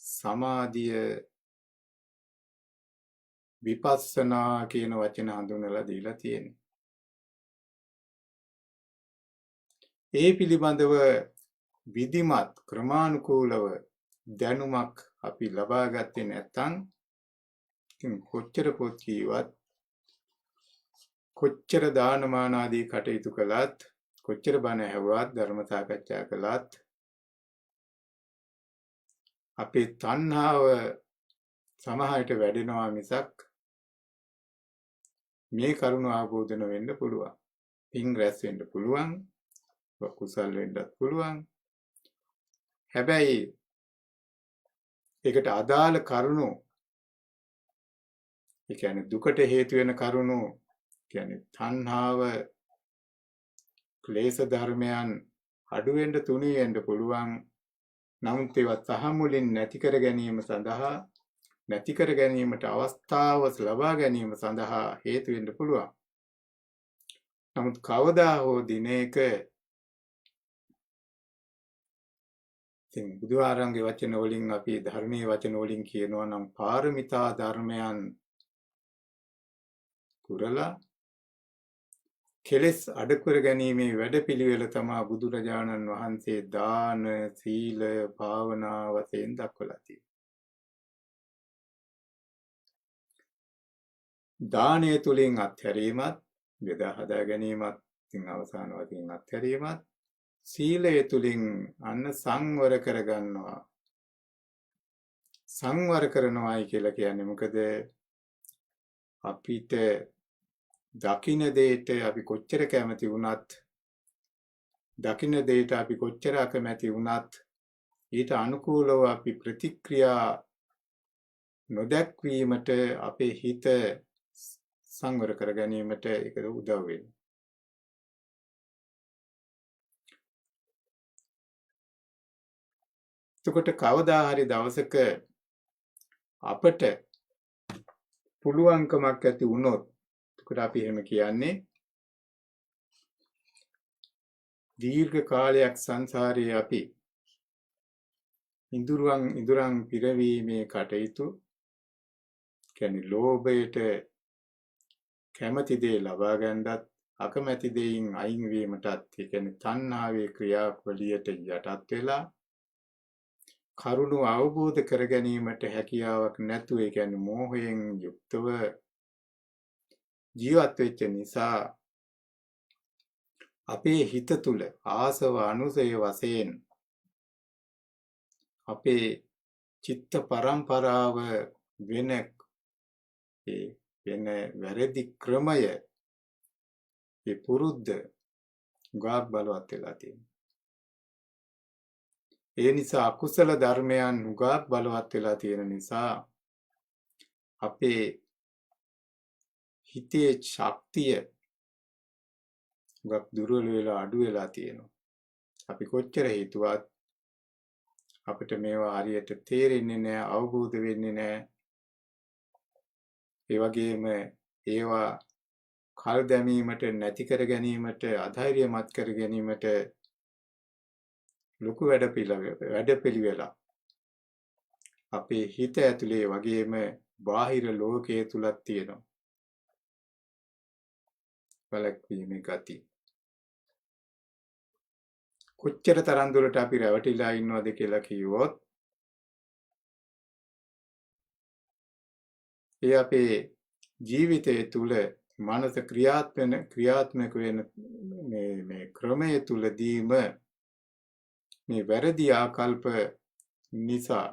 සමාධිය, විපස්සනා කියන වචන හඳුන්වලා දීලා තියෙන්නේ. ඒ පිළිබඳව විධිමත් ක්‍රමානුකූලව දැනුමක් අපි ලබා ගත්තේ නැත්නම් ඉතින් කොච්චර පොත් කීවත්, කොච්චර දානමාන ආදී කටයුතු කළත්, කොච්චර බණ ඇහුවත්, ධර්ම සාකච්ඡා කළත් අපේ තණ්හාව සමහරට වැඩෙනවා මිසක් මේ කරුණ අවබෝධ වෙන්න පුළුවන්. පින් රැස් වෙන්න පුළුවන්, කුසල් වෙන්නත් පුළුවන්. හැබැයි ඒකට අදාළ කරුණු, ඒ කියන්නේ දුකට හේතු වෙන කරුණු, කියන්නේ තණ්හාව, ක්ලේශ ධර්මයන් අඩු වෙන්න, තුනී වෙන්න පුළුවන්. නමුත් ඒවා සහමුලින් නැති කර ගැනීම සඳහා, නැති කර ගැනීමට අවස්ථාව ලබා ගැනීම සඳහා හේතු වෙන්න පුළුවන්. නමුත් කවදා හෝ දිනයක ඉතින් බුදුආරංගේ වචන වලින්, අපි ධර්මයේ වචන වලින් කියනවා නම් පාරමිතා ධර්මයන් පුරලා කෙලෙස් අඩු කර ගැනීමේ වැඩපිළිවෙල තමයි බුදුරජාණන් වහන්සේ දාන, සීල, භාවනා වශයෙන් දක්වලා තියෙන්නේ. දානය තුලින් අත්හැරීමත්, බෙදා හදා ගැනීමත්, ඉතින් අවසාන වශයෙන් අත්හැරීමත්, සීලය තුලින් අන්න සංවර කරගන්නවා. සංවර කරනවායි කියලා කියන්නේ මොකද? අපිට දකින්න දෙයට අපි කොච්චර කැමති වුණත්, දකින්න දෙයට අපි කොච්චර අකමැති වුණත්, ඊට අනුකූලව අපි ප්‍රතික්‍රියා නොදැක්වීමට අපේ හිත සංවර කර ගැනීමට ඒක උදව් වෙනවා. එතකොට කවදා හරි දවසක අපට පුළුවන්කමක් ඇති වුණොත්, එතකොට අපි එහෙම කියන්නේ දීර්ඝ කාලයක් සංසාරයේ අපි ඉඳුරන් පිරවීමේ කටයුතු, කියන්නේ ලෝභයට කැමැති දේ ලබා ගන්නත්, අකමැති දෙයින් අයින් වීමටත්, ඒ කියන්නේ තණ්හාවේ ක්‍රියාවලියට යටත් වෙලා කරුණු අවබෝධ කර ගැනීමට හැකියාවක් නැතුව, ඒ කියන්නේ මෝහයෙන් යුක්තව ජීවත් වෙච්ච නිසා අපේ හිත තුල ආසව අනුසය වශයෙන් අපේ චිත්ත පරම්පරාව වෙන වැරදි ක්‍රමය, ඒ පුරුද්ද ගාක් බලවත් වෙලා තියෙනවා. ඒ නිසා අකුසල ධර්මයන් ගාක් බලවත් වෙලා තියෙන නිසා අපේ හිතේ ශක්තිය ගාක් දුර්වල වෙලා අඩු වෙලා තියෙනවා. අපි කොච්චර හිතුවත් අපිට මේවා හරියට තේරෙන්නේ නැහැ, අවබෝධ වෙන්නේ නැහැ. ඒ වගේම ඒවා කල් දැමීමට, නැති කර ගැනීමට, අධෛර්යමත් කර ගැනීමට ලොකු වැඩපිළිවෙලක් අපේ හිත ඇතුලේ වගේම බාහිර ලෝකයේ තුලක් තියෙනවා. බලක්වීමේ ගති. කොච්චර තරම් දුරට අපි රැවටිලා ඉන්නවද කියලා කිව්වොත්, ඒ අපේ ජීවිතයේ තුල මනස ක්‍රියාත්මක වෙන මේ ක්‍රමය තුලදීම මේ වැරදි ආකල්ප නිසා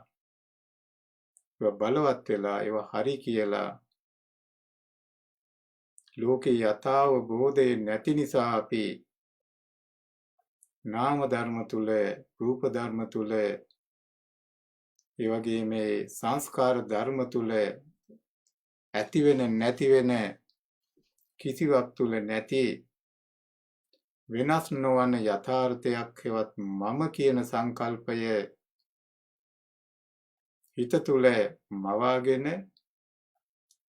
ඒවා බලවත් වෙලා ඒවා හරි කියලා ලෝකේ යථාබෝධය නැති නිසා අපි නාම ධර්ම තුල රූප ධර්ම තුල ඒ වගේ මේ සංස්කාර ධර්ම තුල ඇති වෙන නැති වෙන කිසිවක් තුල නැති වෙනස් නොවන යථාර්ථයක් හෙවත් මම කියන සංකල්පය හිත තුල මවාගෙන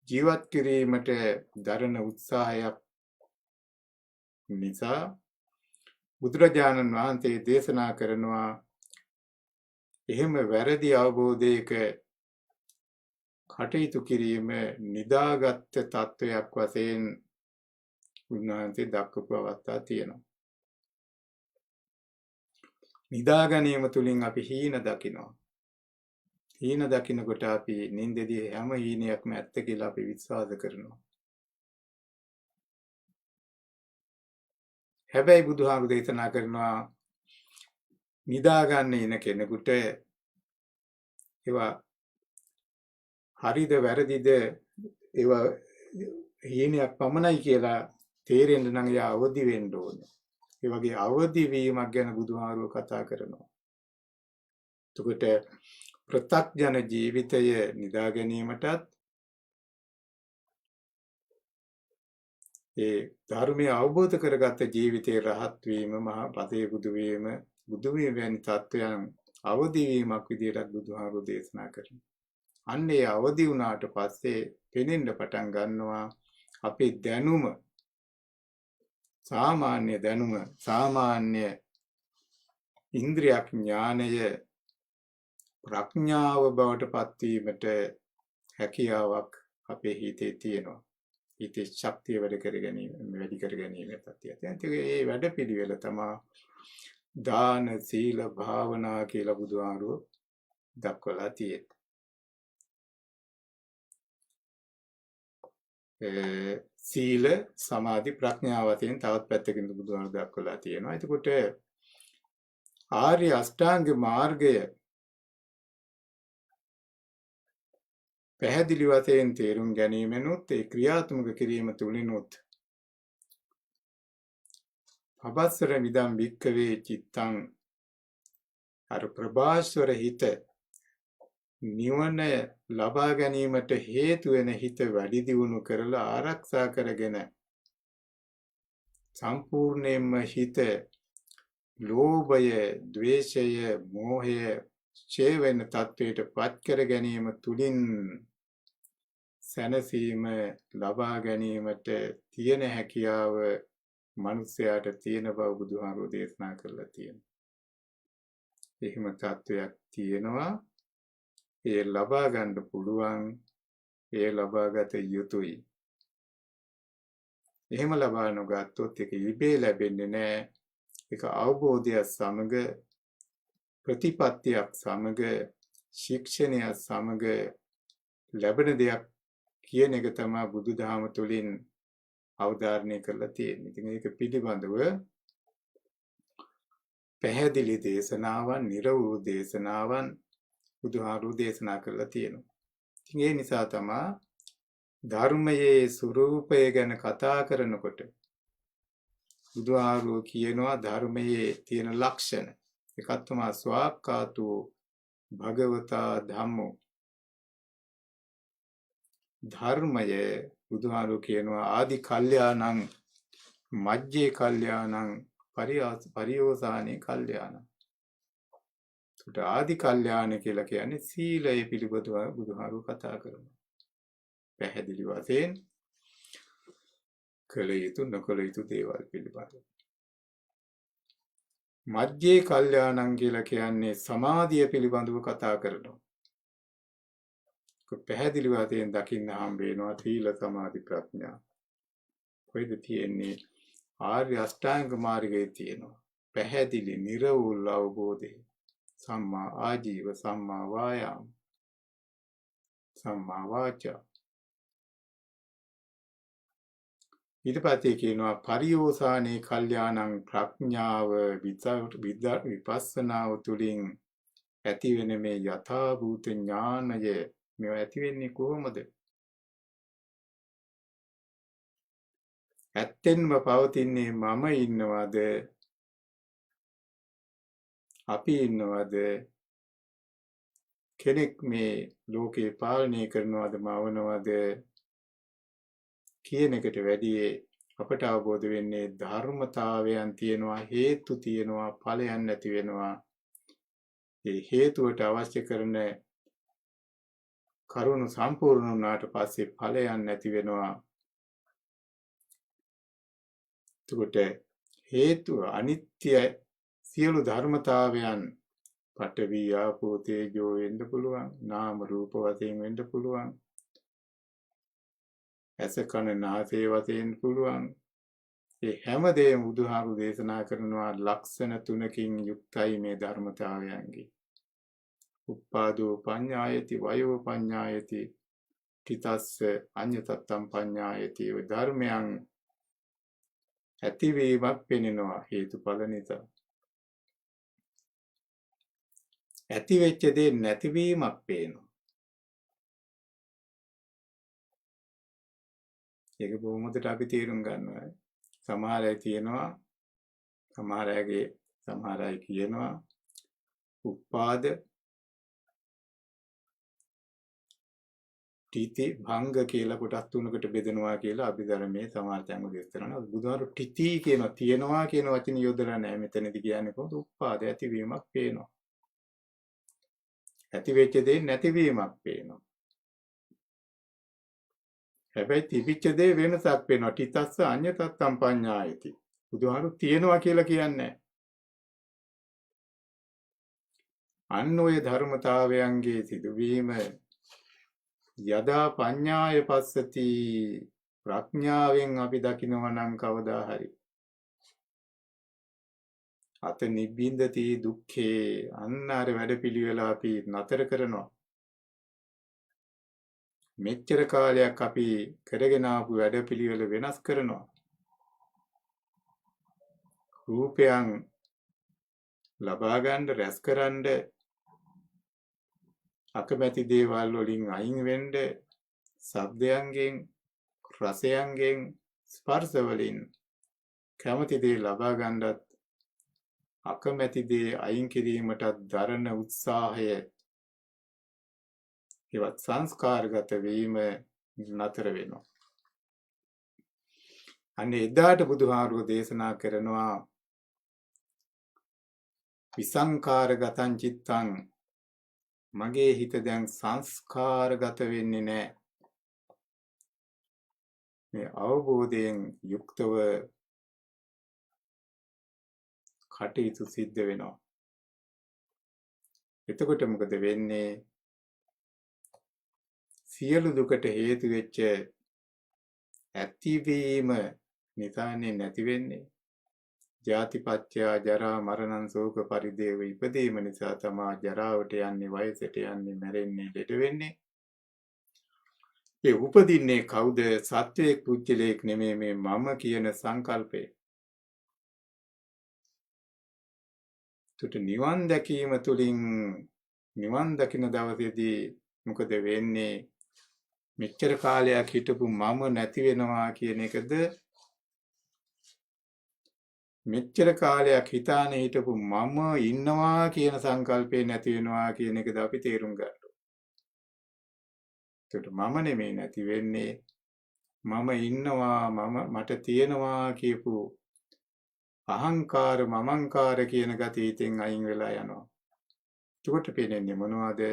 ජීවත් කිරීමට දරන උත්සාහයක් නිසා බුදුරජාණන් වහන්සේ දේශනා කරනවා එහෙම වැරදි අවබෝධයක කටයුතු කිරීම නිදාගත් තත්වයක් වශයෙන් උන්වහන්සේ දක්වපු අවස්ථා තියෙනවා. නිදා ගැනීම තුලින් අපි හීන දකිනවා. හීන දකිනකොට අපි නිින්දෙදී හැම හීනයක්ම ඇත්ත කියලා අපි විශ්වාස කරනවා. හැබැයි බුදුහාමුදුරු දේශනා කරනවා නිදා ගන්න ඉන කෙනෙකුට ඒවා හරිද වැරදිද ඒවා හීනයක් පමණයි කියලා තේරෙන්න නම් යා අවදි වෙන්න ඕනේ. ඒ වගේ අවදි වීමක් ගැන බුදුහාමුදුරුවෝ කතා කරනවා. එතකොට ප්‍රත්‍යක්ජන ජීවිතය නිදා ගැනීමටත් ඒ ධර්මය අවබෝධ කරගත්ත ජීවිතයේ රහත් වීම මහා පතේ බුදු වීම වැනි තත්වයන් අවදි වීමක් විදිහට බුදුහාමුදුරුවෝ දේශනා කරනවා. අන්න ඒ අවදි වුණාට පස්සේ පෙනෙන්න පටන් ගන්නවා අපේ දැනුම සාමාන්‍ය ඉන්ද්‍රියක් ඥානය ප්‍රඥාව බවට පත්වීමට හැකියාවක් අපේ හිතේ තියෙනවා. හිතේ ශක්තිය වැඩි කර ගැනීම පැත්තට. ඒ වැඩ පිළිවෙල තමයි දාන සීල භාවනා කියලා බුදුහාමුදුරුවෝ දක්වලා තියෙන්නේ. සීල සමාධි ප්‍රඥා වශයෙන් තවත් පැත්තකින් බුදුහාමුදුරුවෝ දක්වලා තියෙනවා. එතකොට ආර්ය අෂ්ටාංග මාර්ගය පැහැදිලි වශයෙන් තේරුම් ගැනීමෙනුත් ඒ ක්‍රියාත්මක කිරීම තුලිනුත් පබස්සර විදම් වික්කවේ චිත්තං අර ප්‍රභාස්වර හිත නිවන ලබා ගැනීමට හේතු වෙන හිත වැඩි දියුණු කරලා ආරක්ෂා කරගෙන සම්පූර්ණයෙන්ම හිත ලෝභය, ද්වේෂය, මෝහය ඡේ වෙන තත්වයට පත් කර ගැනීම තුලින් සැනසීම ලබා ගැනීමට තියෙන හැකියාව මනුස්සයාට තියෙන බව බුදුහාමුදුරුවෝ දේශනා කරලා තියෙනවා. එහෙම තත්වයක් තියෙනවා. ඒ ලබා ගන්න පුළුවන්. ඒ ලබාගත යුතුයි. එහෙම ලබා නොගත්තොත් ඒක ඉබේ ලැබෙන්නේ නැහැ. ඒක අවබෝධය සමග ප්‍රතිපත්තියක් සමග ශික්ෂණය සමග ලැබෙන දෙයක් කියන එක තමයි බුදුදහම තුළින් අවධාරණය කරලා තියෙන්නේ. ඉතින් ඒක පිළිබඳව පැහැදිලි දේශනාවන්, නිර්වෘ දේශනාවන් බුදුහාමුදුරුවෝ දේශනා කරලා තියෙනවා. ඉතින් ඒ නිසා තමයි ධර්මයේ ස්වરૂපය ගැන කතා කරනකොට බුදුහාමුදුරුවෝ කියනවා ධර්මයේ තියෙන ලක්ෂණ. එකක් තමයි ස්වාක්ඛාතෝ භගවතා ධම්මෝ. ධර්මය බුදුහාමුදුරුවෝ කියනවා ආදි කල්යාණං මජ්ජේ කල්යාණං පරියෝසානේ කල්යාණං. ඒකට ආදි කල්යාණ කියලා කියන්නේ සීලය පිළිබඳව බුදුහාමුදුරුවෝ කතා කරනවා. පැහැදිලි වශයෙන් කළ යුතු නොකළ යුතු දේවල් පිළිබඳව. මජ්ජේ කල්යාණං කියලා කියන්නේ සමාධිය පිළිබඳව කතා කරනවා. පැහැදිලි වශයෙන් දකින්න හම්බ වෙනවා සීල සමාධි ප්‍රඥා. කොයිද තියෙන්නේ? ආර්ය අෂ්ටාංග මාර්ගයේ තියෙනවා. පැහැදිලි නිර්වෘල් අවබෝධය. සම්මා ආජීව, සම්මා වායාම, සම්මා වාචා. ඊට පස්සේ කියනවා පරියෝසානේ කල්යාණං ප්‍රඥාව විපස්සනාව තුළින් ඇති වෙන මේ යථා භූත ඥානය මේවා ඇති වෙන්නේ කොහොමද? ඇත්තෙන්ම පවතින්නේ මම ඉන්නවද? අපි ඉන්නවද? කෙනෙක් මේ ලෝකේ පාලනය කරනවද මවනවද කියන එකට වැඩියේ අපට අවබෝධ වෙන්නේ ධර්මතාවයන් තියෙනවා, හේතු තියෙනවා, ඵලයන් නැති වෙනවා. ඒ හේතුවට අවශ්‍ය කරන කරුණු සම්පූර්ණ වුණාට පස්සේ ඵලයන් නැති වෙනවා. එතකොට හේතුව අනිත්‍ය සියලු ධර්මතාවයන් පඨවි ආපෝ තේජෝ වෙන්න පුළුවන්, නාම රූප වශයෙන් වෙන්න පුළුවන්, ඇස කන නාසය වශයෙන් පුළුවන්. ඒ හැමදේම බුදුහාරු දේශනා කරනවා ලක්ෂණ තුනකින් යුක්තයි මේ ධර්මතාවයන්ගේ. උප්පාදෝ පඤ්ඤායති වයෝ පඤ්ඤායති තිතස්ස අඤ්ඤතත්තම් පඤ්ඤායති. ඔය ධර්මයන් ඇතිවීමක් පෙනෙනවා හේතුඵල නිසා. ඇති වෙච්ච දේ නැතිවීමක් පේනවා. ඒක බොහොම හොඳට අපි තේරුම් ගන්නවා. සමහර අය තියෙනවා, සමහර අය කියනවා උපාද තීති භංග කියලා කොටස් තුනකට බෙදනවා කියලා අභිධර්මයේ සමහර තැන්වල විස්තර කරනවා. බුදුහාරු තීති කියනවා, තියනවා කියන වචනේ යොදලා නැහැ. මෙතනදී කියන්නේ කොහොමද? උපාද ඇතිවීමක් පේනවා. ඇති වෙච්ච දේ නැතිවීමක් පේනවා. හැබැයි තිබිච්ච දේ වෙනසක් පේනවා. තිතස්ස අඤ්ඤතත්තම් පඤ්ඤායති. බුදුහාරු තියනවා කියලා කියන්නේ අන්න ඔය ධර්මතාවයන්ගේ සිදුවීම යදා පඤ්ඤාය පස්සති ප්‍රඥාවෙන් අපි දකිනවා නම් කවදා හරි අත නිබ්බින්දති දුක්ඛේ අන්න අර වැඩපිළිවෙල අපි නතර කරනවා. මෙච්චර කාලයක් අපි කරගෙන ආපු වැඩපිළිවෙල වෙනස් කරනවා. රූපයන් ලබා ගන්න රැස්කරන්න අකමැති දේවල් වලින් අයින් වෙන්න ශබ්දයන්ගෙන් රසයන්ගෙන් ස්පර්ශ වලින් කැමති දේ ලබා ගන්නත් අකමැති දේ අයින් කිරීමට දරන උත්සාහය ඒවත් සංස්කාරගත වීම නතර වෙනවා. අන්න එදාට බුදුහාරුව දේශනා කරනවා විසංකාරගතං චිත්තං මගේ හිත දැන් සංස්කාරගත වෙන්නේ නැහැ. මේ අවබෝධයෙන් යුක්තව කටයුතු සිද්ධ වෙනවා. එතකොට මොකද වෙන්නේ? සියලු දුකට හේතු වෙච්ච ඇතිවීම නිසානේ නැති වෙන්නේ. ජාතිපත්‍ය ජරා මරණං ශෝක පරිදේව ඉපදීම නිසා තමයි ජරාවට යන්නේ, වයසට යන්නේ, මැරෙන්නේ, ලෙඩ වෙන්නේ. ඒ උපදින්නේ කවුද? සත්වයක් පුච්චලයක් නෙමෙයි මේ මම කියන සංකල්පය. තුට නිවන් දැකීම තුළින් නිවන් දකින දවසේදී මොකද වෙන්නේ? මෙච්චර කාලයක් හිටපු මම නැති වෙනවා කියන එකද? මෙච්චර කාලයක් හිතානේ හිටපු මම ඉන්නවා කියන සංකල්පේ නැති වෙනවා කියන එකද අපි තේරුම් ගන්න ඕනේ. ඒකට මම නෙමෙයි නැති වෙන්නේ. මම ඉන්නවා, මට තියෙනවා කියපු අහංකාර මමංකාර කියන ගතියෙන් අයින් වෙලා යනවා. එතකොට පේන්නේ මොනවද?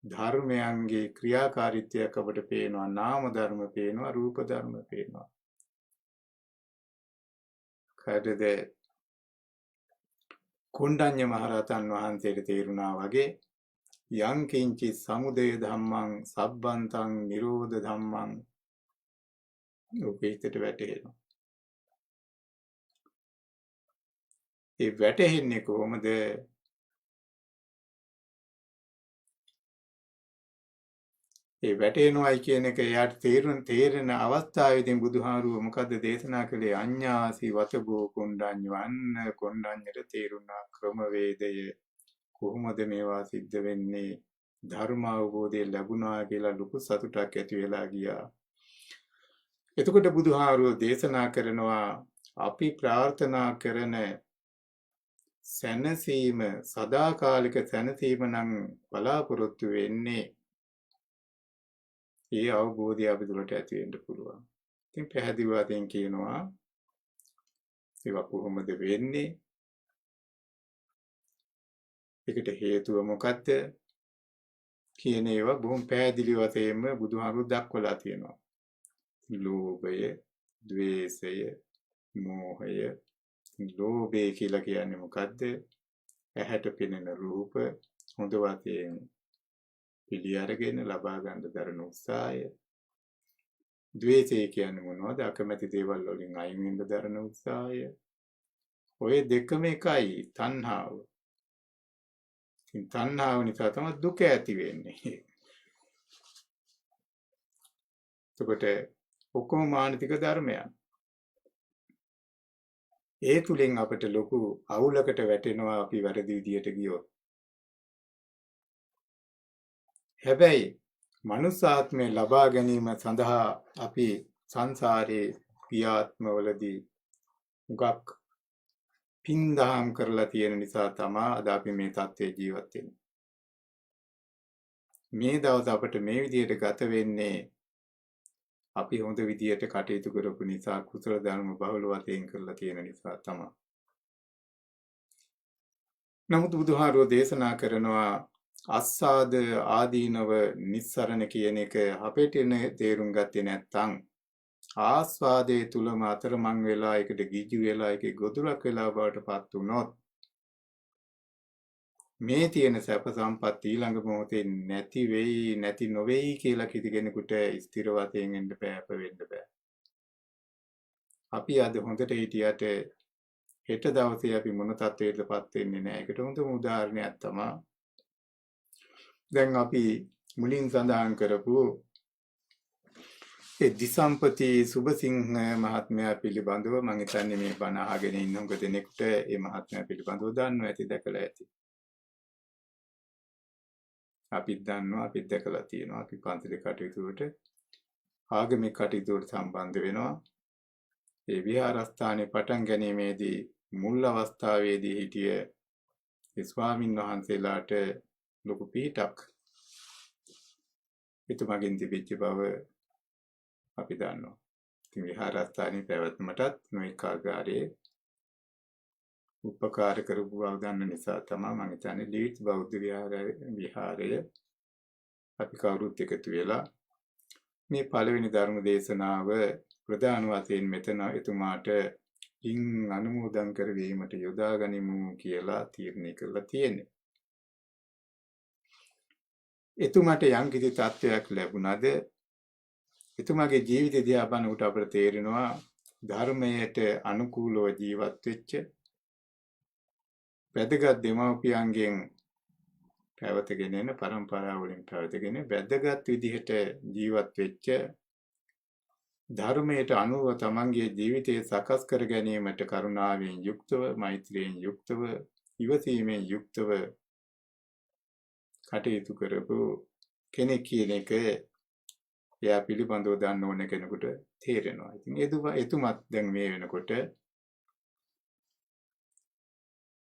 ධර්මයන්ගේ ක්‍රියාකාරීත්වයක් අපට පේනවා. නාම ධර්ම පේනවා, රූප ධර්ම පේනවා. කඩද කුණ්ඩඤ්ඤ මහරහතන් වහන්සේට තේරුණා වගේ යං කිංචි සමුදය ධම්මං සබ්බන්තං නිරෝධ ධම්මං උපේතට වැටෙනවා. ඒ වැටෙන්නේ කොහොමද? ඒ වැටෙනවයි කියන එක එයාට තේරෙන අවස්ථාවේදී බුදුහාරුව මොකද්ද දේශනා කළේ? අඤ්ඤාසි වතබෝ කොණ්ඩඤ්ඤ වන්න කොණ්ඩඤ්ඤට තේරුණා ක්‍රමවේදය කොහොමද මේවා සිද්ධ වෙන්නේ? ධර්ම අවබෝධය ලැබුණා කියලා ලොකු සතුටක් ඇති වෙලා ගියා. එතකොට බුදුහාරුව දේශනා කරනවා අපි ප්‍රාර්ථනා කරන සැනසීම සදාකාලික සැනසීම නම් බලාපොරොත්තු වෙන්නේ ඒ අවබෝධය අපි තුළට ඇති වෙන්න පුළුවන්. ඉතින් පැහැදිලි වශයෙන් කියනවා ඒක කොහොමද වෙන්නේ? ඒකට හේතුව මොකක්ද? කියන ඒවා බොහොම පැහැදිලි වශයෙන්ම බුදුහාමුදුරු දක්වලා තියෙනවා. ලෝභය, ද්වේෂය, මෝහය. ලෝභය කියලා කියන්නේ මොකද්ද? ඇහැට පෙනෙන රූප හොඳ වශයෙන් පිළි අරගෙන ලබා ගන්න දරන උත්සාහය. ද්වේෂය කියන්නේ මොනවද? අකමැති දේවල් වලින් අයින් වෙන්න දරන උත්සාහය. ඔය දෙකම එකයි තණ්හාව. ඉතින් තණ්හාව නිසා තමයි දුක ඇති වෙන්නේ. එතකොට ඔක්කොම මානසික ධර්මයන්. ඒ තුලින් අපිට ලොකු අවුලකට වැටෙනවා අපි වැරදි විදියට ගියොත්. හැබැයි මනුෂ්‍යාත්මය ලබා ගැනීම සඳහා අපි සංසාරේ පියාත්මවලදී මුගක් පින්දහම් කරලා තියෙන නිසා තමයි අද අපි මේ තත්ත්වයේ ජීවත් වෙන්නේ. මේ දවස් අපිට මේ විදියට ගත වෙන්නේ අපි හොඳ විදියට කටයුතු කරපු නිසා කුසල ධර්ම බහුල වශයෙන් කරලා තියෙන නිසා තමයි. නමුත් බුදුහාරෝ දේශනා කරනවා අස්සාද ආදීනව නිස්සරණ කියන එක අපිට තේරුම් ගත්තේ නැත්නම් ආස්වාදයේ තුලම අතරමං වෙලා ඒකට ගිජු වෙලා ඒකේ ගොදුරක් වෙලා බවට පත් වුණොත් මේ තියෙන සැප සම්පත් ඊළඟ මොහොතේ නැති වෙයි නැති නොවේයි කියලා කිසි කෙනෙකුට ස්ථිර වශයෙන් ඉන්න බෑ අප වෙන්න බෑ. අපි අද හොඳට හිටියට හෙට දවසේ අපි මොන තත්ත්වයකටපත් වෙන්නේ නැහැ. ඒකට හොඳම උදාහරණයක් තමයි දැන් අපි මුලින් සඳහන් කරපු ඒ දිසම්පති සුබසිංහ මහත්මයා පිළිබඳව මම හිතන්නේ මේ බණ අහගෙන ඉන්න උඟ දෙනෙකුට ඒ මහත්මයා පිළිබඳව දන්නව ඇති දැකලා ඇති. අපිත් දන්නවා අපිත් දැකලා තියෙනවා අපි පන්සලේ කටයුතු වලට ආගමික කටයුතු වලට සම්බන්ධ වෙනවා. ඒ විහාරස්ථානයේ පටන් ගැනීමේදී මුල් අවස්ථාවේදී හිටිය ඒ ස්වාමින් වහන්සේලාට ලොකු පිටක් එතුමාගෙන් තිබිච්ච බව අපි දන්නවා. ඉතින් විහාරස්ථානයේ පැවැත්මටත් නොඑක ආකාරයේ උපකාර කරපු බව දන්න නිසා තමයි මම හිතන්නේ ලීඩ්ස් බෞද්ධ විහාරය අපි කවුරුත් එකතු වෙලා මේ පළවෙනි ධර්ම දේශනාව ප්‍රධාන වශයෙන් මෙතන එතුමාට ඉන් අනුමෝදන් කරවීමට යොදා ගනිමු කියලා තීරණය කරලා තියෙන්නේ. එතුමාට යම්කිසි තත්ත්වයක් ලැබුණාද එතුමාගේ ජීවිතය දිහා බලනකොට අපට තේරෙනවා ධර්මයට අනුකූලව ජීවත් වෙච්ච වැදගත් දෙමව්පියන්ගෙන් පැවතගෙන එන පරම්පරාව වලින් පැවතගෙන වැදගත් විදිහට ජීවත් වෙච්ච ධර්මයට අනුව තමන්ගේ ජීවිතය සකස් කර ගැනීමට කරුණාවෙන් යුක්තව මෛත්‍රියෙන් යුක්තව ඉවසීමෙන් යුක්තව කටයුතු කරපු කෙනෙක් කියන එක එයා පිළිබඳව දන්න ඕන කෙනෙකුට තේරෙනවා. ඉතින් එතුමත් දැන් මේ වෙනකොට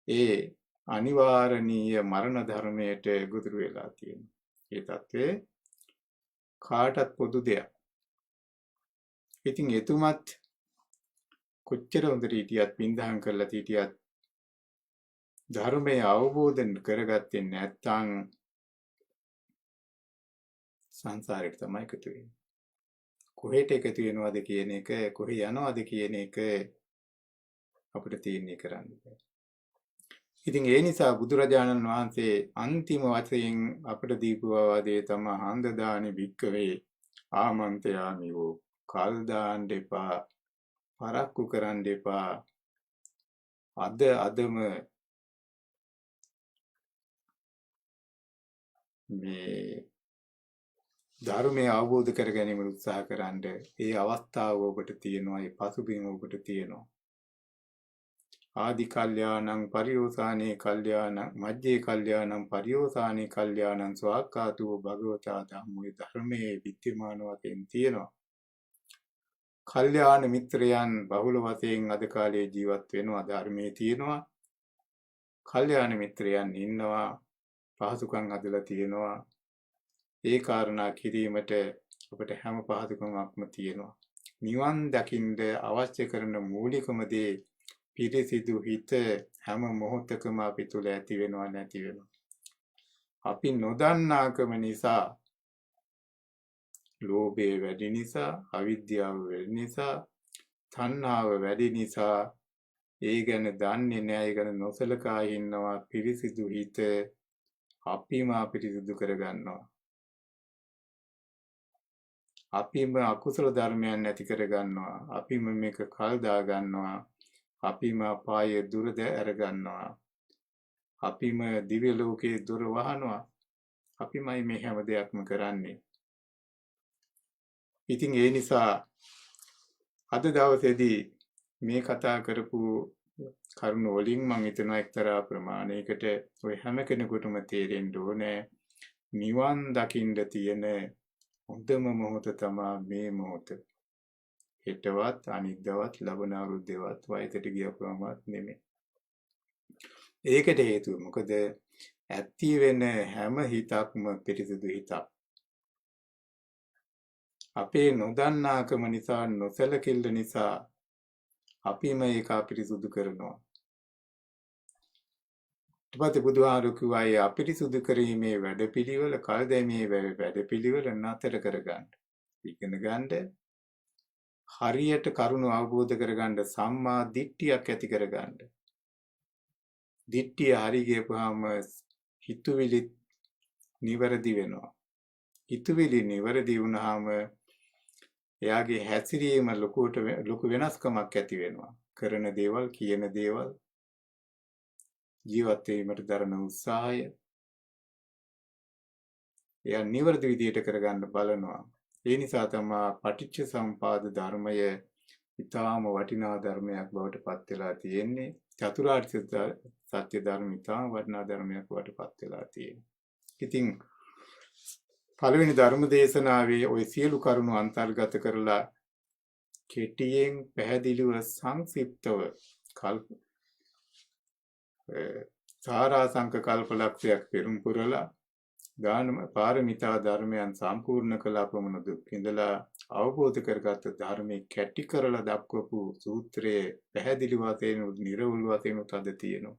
ඒ අනිවාර්යනීය මරණ ධර්මයට ගොදුරු වෙලා තියෙනවා. ඒ தત્ත්වය කාටත් පොදු දෙයක්. ඉතින් එතුමත් කොච්චර හොඳට හිටියත් පින්දහම් කරලා හිටියත් ධර්මය අවබෝධ කරගත්තේ නැත්නම් සංසාරයට තමයි එකතු වෙන්නේ. කොහෙට එකතු වෙනවද කියන එක කොහේ යනවද කියන එක අපිට තීරණය කරන්න බෑ. ඉතින් ඒ නිසා බුදුරජාණන් වහන්සේ අන්තිම වශයෙන් අපට දීපු අවවාදයේ තමයි හන්ද දානි භික්කවේ ආමන්ත්‍රයාමිවෝ කල් දාන්න එපා පරක්කු කරන්න එපා අදම මේ ධර්මය අවබෝධ කර ගැනීම උත්සාහ කරන්න ඒ අවස්ථාව ඔබට තියෙනවා. ඒ පසුබිම ඔබට තියෙනවා. ආදි කල්යාණං පරියෝසානේ කල්යාණං මජ්ජේ කල්යාණං පරියෝසානේ කල්යාණං ස්වාක්ඛාතෝ භගවතා ධම්මෝ ධර්මයේ විද්‍යමාන වශයෙන් තියෙනවා. කල්යාණ මිත්‍රයන් බහුල වශයෙන් අද කාලේ ජීවත් වෙනවා. ධර්මයේ තියෙනවා. කල්යාණ මිත්‍රයන් ඉන්නවා. පහසුකම් හදලා තියෙනවා. ඒ කාරණා කිරීමට අපට හැම පහසුකමක්ම තියෙනවා. නිවන් දකින්න අවශ්‍ය කරන මූලිකම දේ පිරිසිදු හිත හැම මොහොතකම අපි තුල ඇති වෙනවා නැති වෙනවා. අපි නොදන්නාකම නිසා, ලෝභය වැඩි නිසා, අවිද්‍යාව වැඩි නිසා, තණ්හාව වැඩි නිසා ඒ ගැන දන්නේ නැහැ. ඒ ගැන නොසලකා ඉන්නවා. පිරිසිදු හිත අපිම අපිරිසිදු කරගන්නවා. අපිම අකුසල ධර්මයන් නැති කරගන්නවා. අපිම මේක කල් දා ගන්නවා. අපිම අපායේ දුරද අරගන්නවා. අපිම දිව්‍ය ලෝකයේ දුර වහනවා. අපිමයි මේ හැම දෙයක්ම කරන්නේ. ඉතින් ඒ නිසා අද දවසේදී මේ කතා කරපු කරුණ වලින් මම හිතනවා එක්තරා ප්‍රමාණයකට ඔය හැම කෙනෙකුටම තේරෙන්න ඕනේ නිවන් දකින්න තියෙන හොඳම මොහොත තමයි මේ මොහොත. හෙටවත් අනිද්දාවත් ලබන අවුරුද්දේවත් වයසට ගියපුවමත් නෙමෙයි. ඒකට හේතුව මොකද ඇති වෙන හැම හිතක්ම පිරිසිදු හිතක්. අපේ නොදන්නාකම නිසා නොසලකිල්ල නිසා අපිම ඒක අපිරිසුදු කරනවා. ඊපස්සේ බුදුහාමුදුරුවෝ කිව්වා ඒ අපිරිසුදු කිරීමේ වැඩපිළිවෙල කල්දැමීමේ වැඩපිළිවෙල නතර කරගන්න. ඉගෙන ගන්න හරියට කරුණ අවබෝධ කරගන්න සම්මා දිට්ඨියක් ඇති කරගන්න. දිට්ඨිය හරි ගියපුවාම හිතුවිලි නිවැරදි වෙනවා. හිතුවිලි නිවැරදි වුණාම එයාගේ හැසිරීම ලොකු වෙනස්කමක් ඇති වෙනවා. කරන දේවල්, කියන දේවල්, ජීවත් වීමට දරන උත්සාහය එයා නිවැරදි විදියට කරගන්න බලනවා. ඒ නිසා තමයි පටිච්ච සම්පාද ධර්මය ඊටාම වටිනා ධර්මයක් බවට පත් වෙලා තියෙන්නේ. චතුරාර්ය සත්‍ය ධර්ම ඊටාම වටිනා ධර්මයක් බවට පත් වෙලා තියෙන්නේ. ඉතින් පළවෙනි ධර්ම දේශනාවේ ওই සියලු කරුණු අන්තර්ගත කරලා කෙටියෙන් පැහැදිලිව සංක්ෂිප්තව සාරාංශක කල්පලක්ෂයක් පෙරම් පුරලා දාන පාරමිතා ධර්මයන් සම්පූර්ණ කළා පමණ දුක් විඳලා අවබෝධ කරගත් ධර්මයේ කැටි කරලා දක්වපු සූත්‍රයේ පැහැදිලි වශයෙන් නිර්වුල් වශයෙන් උතද තියෙනවා.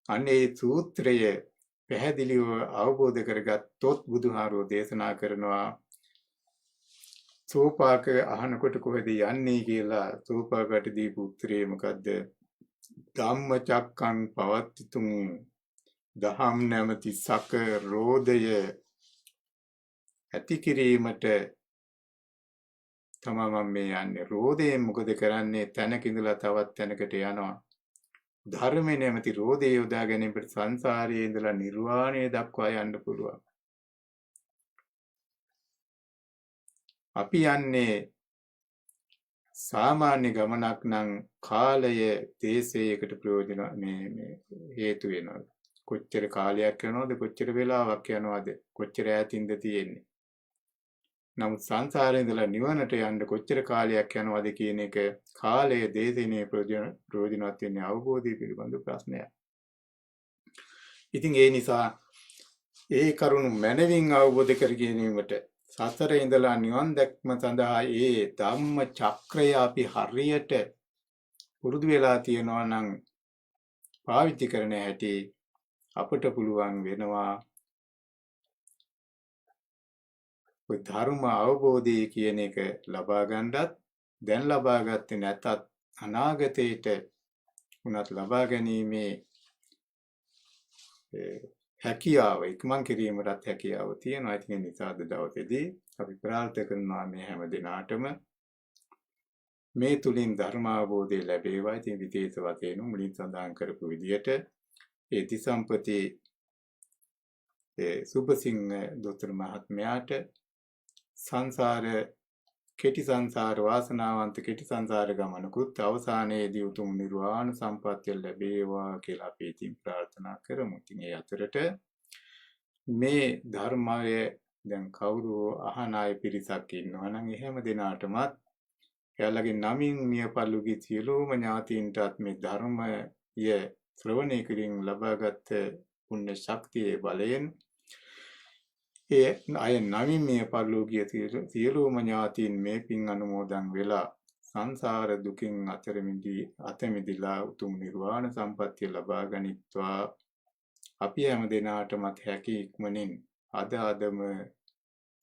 අනේ සූත්‍රයේ පැහැදිලිව අවබෝධ කරගත්තොත් බුදුහාරෝ දේශනා කරනවා සෝපාක අහනකොට කොහෙද යන්නේ කියලා. සෝපාකට දීපු උත්තරේ මොකද්ද? ධම්මචක්කං පවත්තිතුං දහම් නැමැති සක රෝධය ඇති කිරීමට තමයි මම මේ යන්නේ. රෝධයෙන් මොකද කරන්නේ? තැනක ඉඳලා තවත් තැනකට යනවා. ධර්මයේ නැමැති රෝධය යොදා ගැනීමට සංසාරයේ ඉඳලා නිර්වාණය දක්වා යන්න පුළුවන්. අපි යන්නේ සාමාන්‍ය ගමනක් නම් කාලය දේශයකට ප්‍රයෝජන මේ හේතු වෙනවා. කොච්චර කාලයක් යනවද, කොච්චර වෙලාවක් යනවද, කොච්චර ඈතින්ද තියෙන්නේ. නමුත් සංසාරේ ඉඳලා නිවනට යන්න කොච්චර කාලයක් යනවද කියන එක කාලය දේශනේ ප්‍රයෝජනවත් වෙන්නේ අවබෝධය පිළිබඳ ප්‍රශ්නයක්. ඉතින් ඒ නිසා ඒ කරුණු මනවින් අවබෝධ කර ගැනීමට සසර ඉඳලා නිවන් දැක්ම සඳහා ඒ ධම්ම චක්‍රය අපි හරියට පුරුදු වෙලා තියෙනවා නම් පාවිච්චි කරන හැටි අපට පුළුවන් වෙනවා ඔය ධර්ම අවබෝධය කියන එක ලබා ගන්නත් දැන් ලබා ගත්තේ නැතත් අනාගතයේට උනත් ලබා ගැනීමේ හැකියාව ඉක්මන් කිරීමටත් හැකියාව තියෙනවා. ඒ නිසා අද දවසේදී අපි ප්‍රාර්ථනා කරනවා මේ හැම දිනාටම මේ තුලින් ධර්ම අවබෝධය ලැබේවා. ඉතින් විදේශ වශයෙන් මුලින් සඳහන් කරපු විදිහට ඒ දිසම්පති සුභසිංහ දොස්තර මහත්මයාට සංසාර කෙටි සංසාර වාසනාවන්ත කෙටි සංසාර ගමනකුත් අවසානයේදී උතුම් නිර්වාණ සම්පත්තිය ලැබේවා කියලා අපි ඉතින් ප්‍රාර්ථනා කරමු. ඉතින් ඒ අතරට මේ ධර්මය දැන් කවුරු අහන අය පිරිසක් ඉන්නවා නම් එහෙම දෙනාටමත් එයාලගේ නමින් මිය පල්ලුගේ සියලුම ඥාතීන්ටත් මේ ධර්මය ශ්‍රවණය කිරීම ලබාගත් පුණ්‍ය ශක්තියේ බලයෙන් ඒ අය නමින් මිය පරලෝකීය සියලුම ඥාතීන් මේ පින් අනුමෝදන් වෙලා සංසාර දුකින් අත මිදලා උතුම් නිර්වාණ සම්පත්තිය ලබා ගනිත්වා. අපි හැම දිනාටමත් හැකි ඉක්මනින් අදම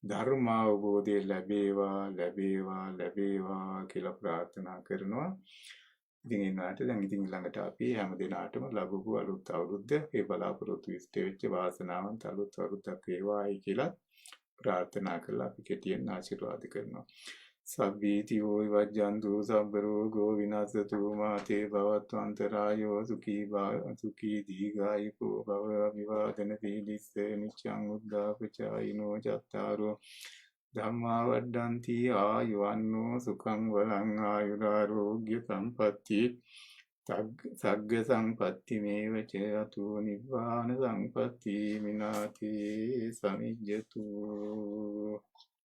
ධර්ම අවබෝධය ලැබේවා කියලා ප්‍රාර්ථනා කරනවා. ඉතින් එනාට දැන් ඉතින් ළඟට අපි හැම දිනාටම ලැබපු අලුත් අවුරුද්ද ඒ බලාපොරොත්තු ඉෂ්ට වෙච්ච වාසනාවන්ත අලුත් අවුරුද්දක් වේවායි කියලා ප්‍රාර්ථනා කරලා අපි කෙටියෙන් ආශිර්වාද කරනවා. සබ්බීතියෝ විවජ්ජන්තු සබ්බ රෝගෝ විනාශතු මාතේ භවත්වන්තරායෝ සුඛී දීඝායුකෝ භව විවාදන සීලිස්ස නිච්ඡං උද්ධාපචායිනෝ චත්තාරෝ ධම්මා වඩ්ඩಂತಿ ආයුවන්නෝ සුඛං වලං ආයුරාෝග්‍ය සම්පatti සග්ග සම්පatti මේවච අතෝ නිබ්බාන සම්පatti මිනාති සමිජ්ජතු.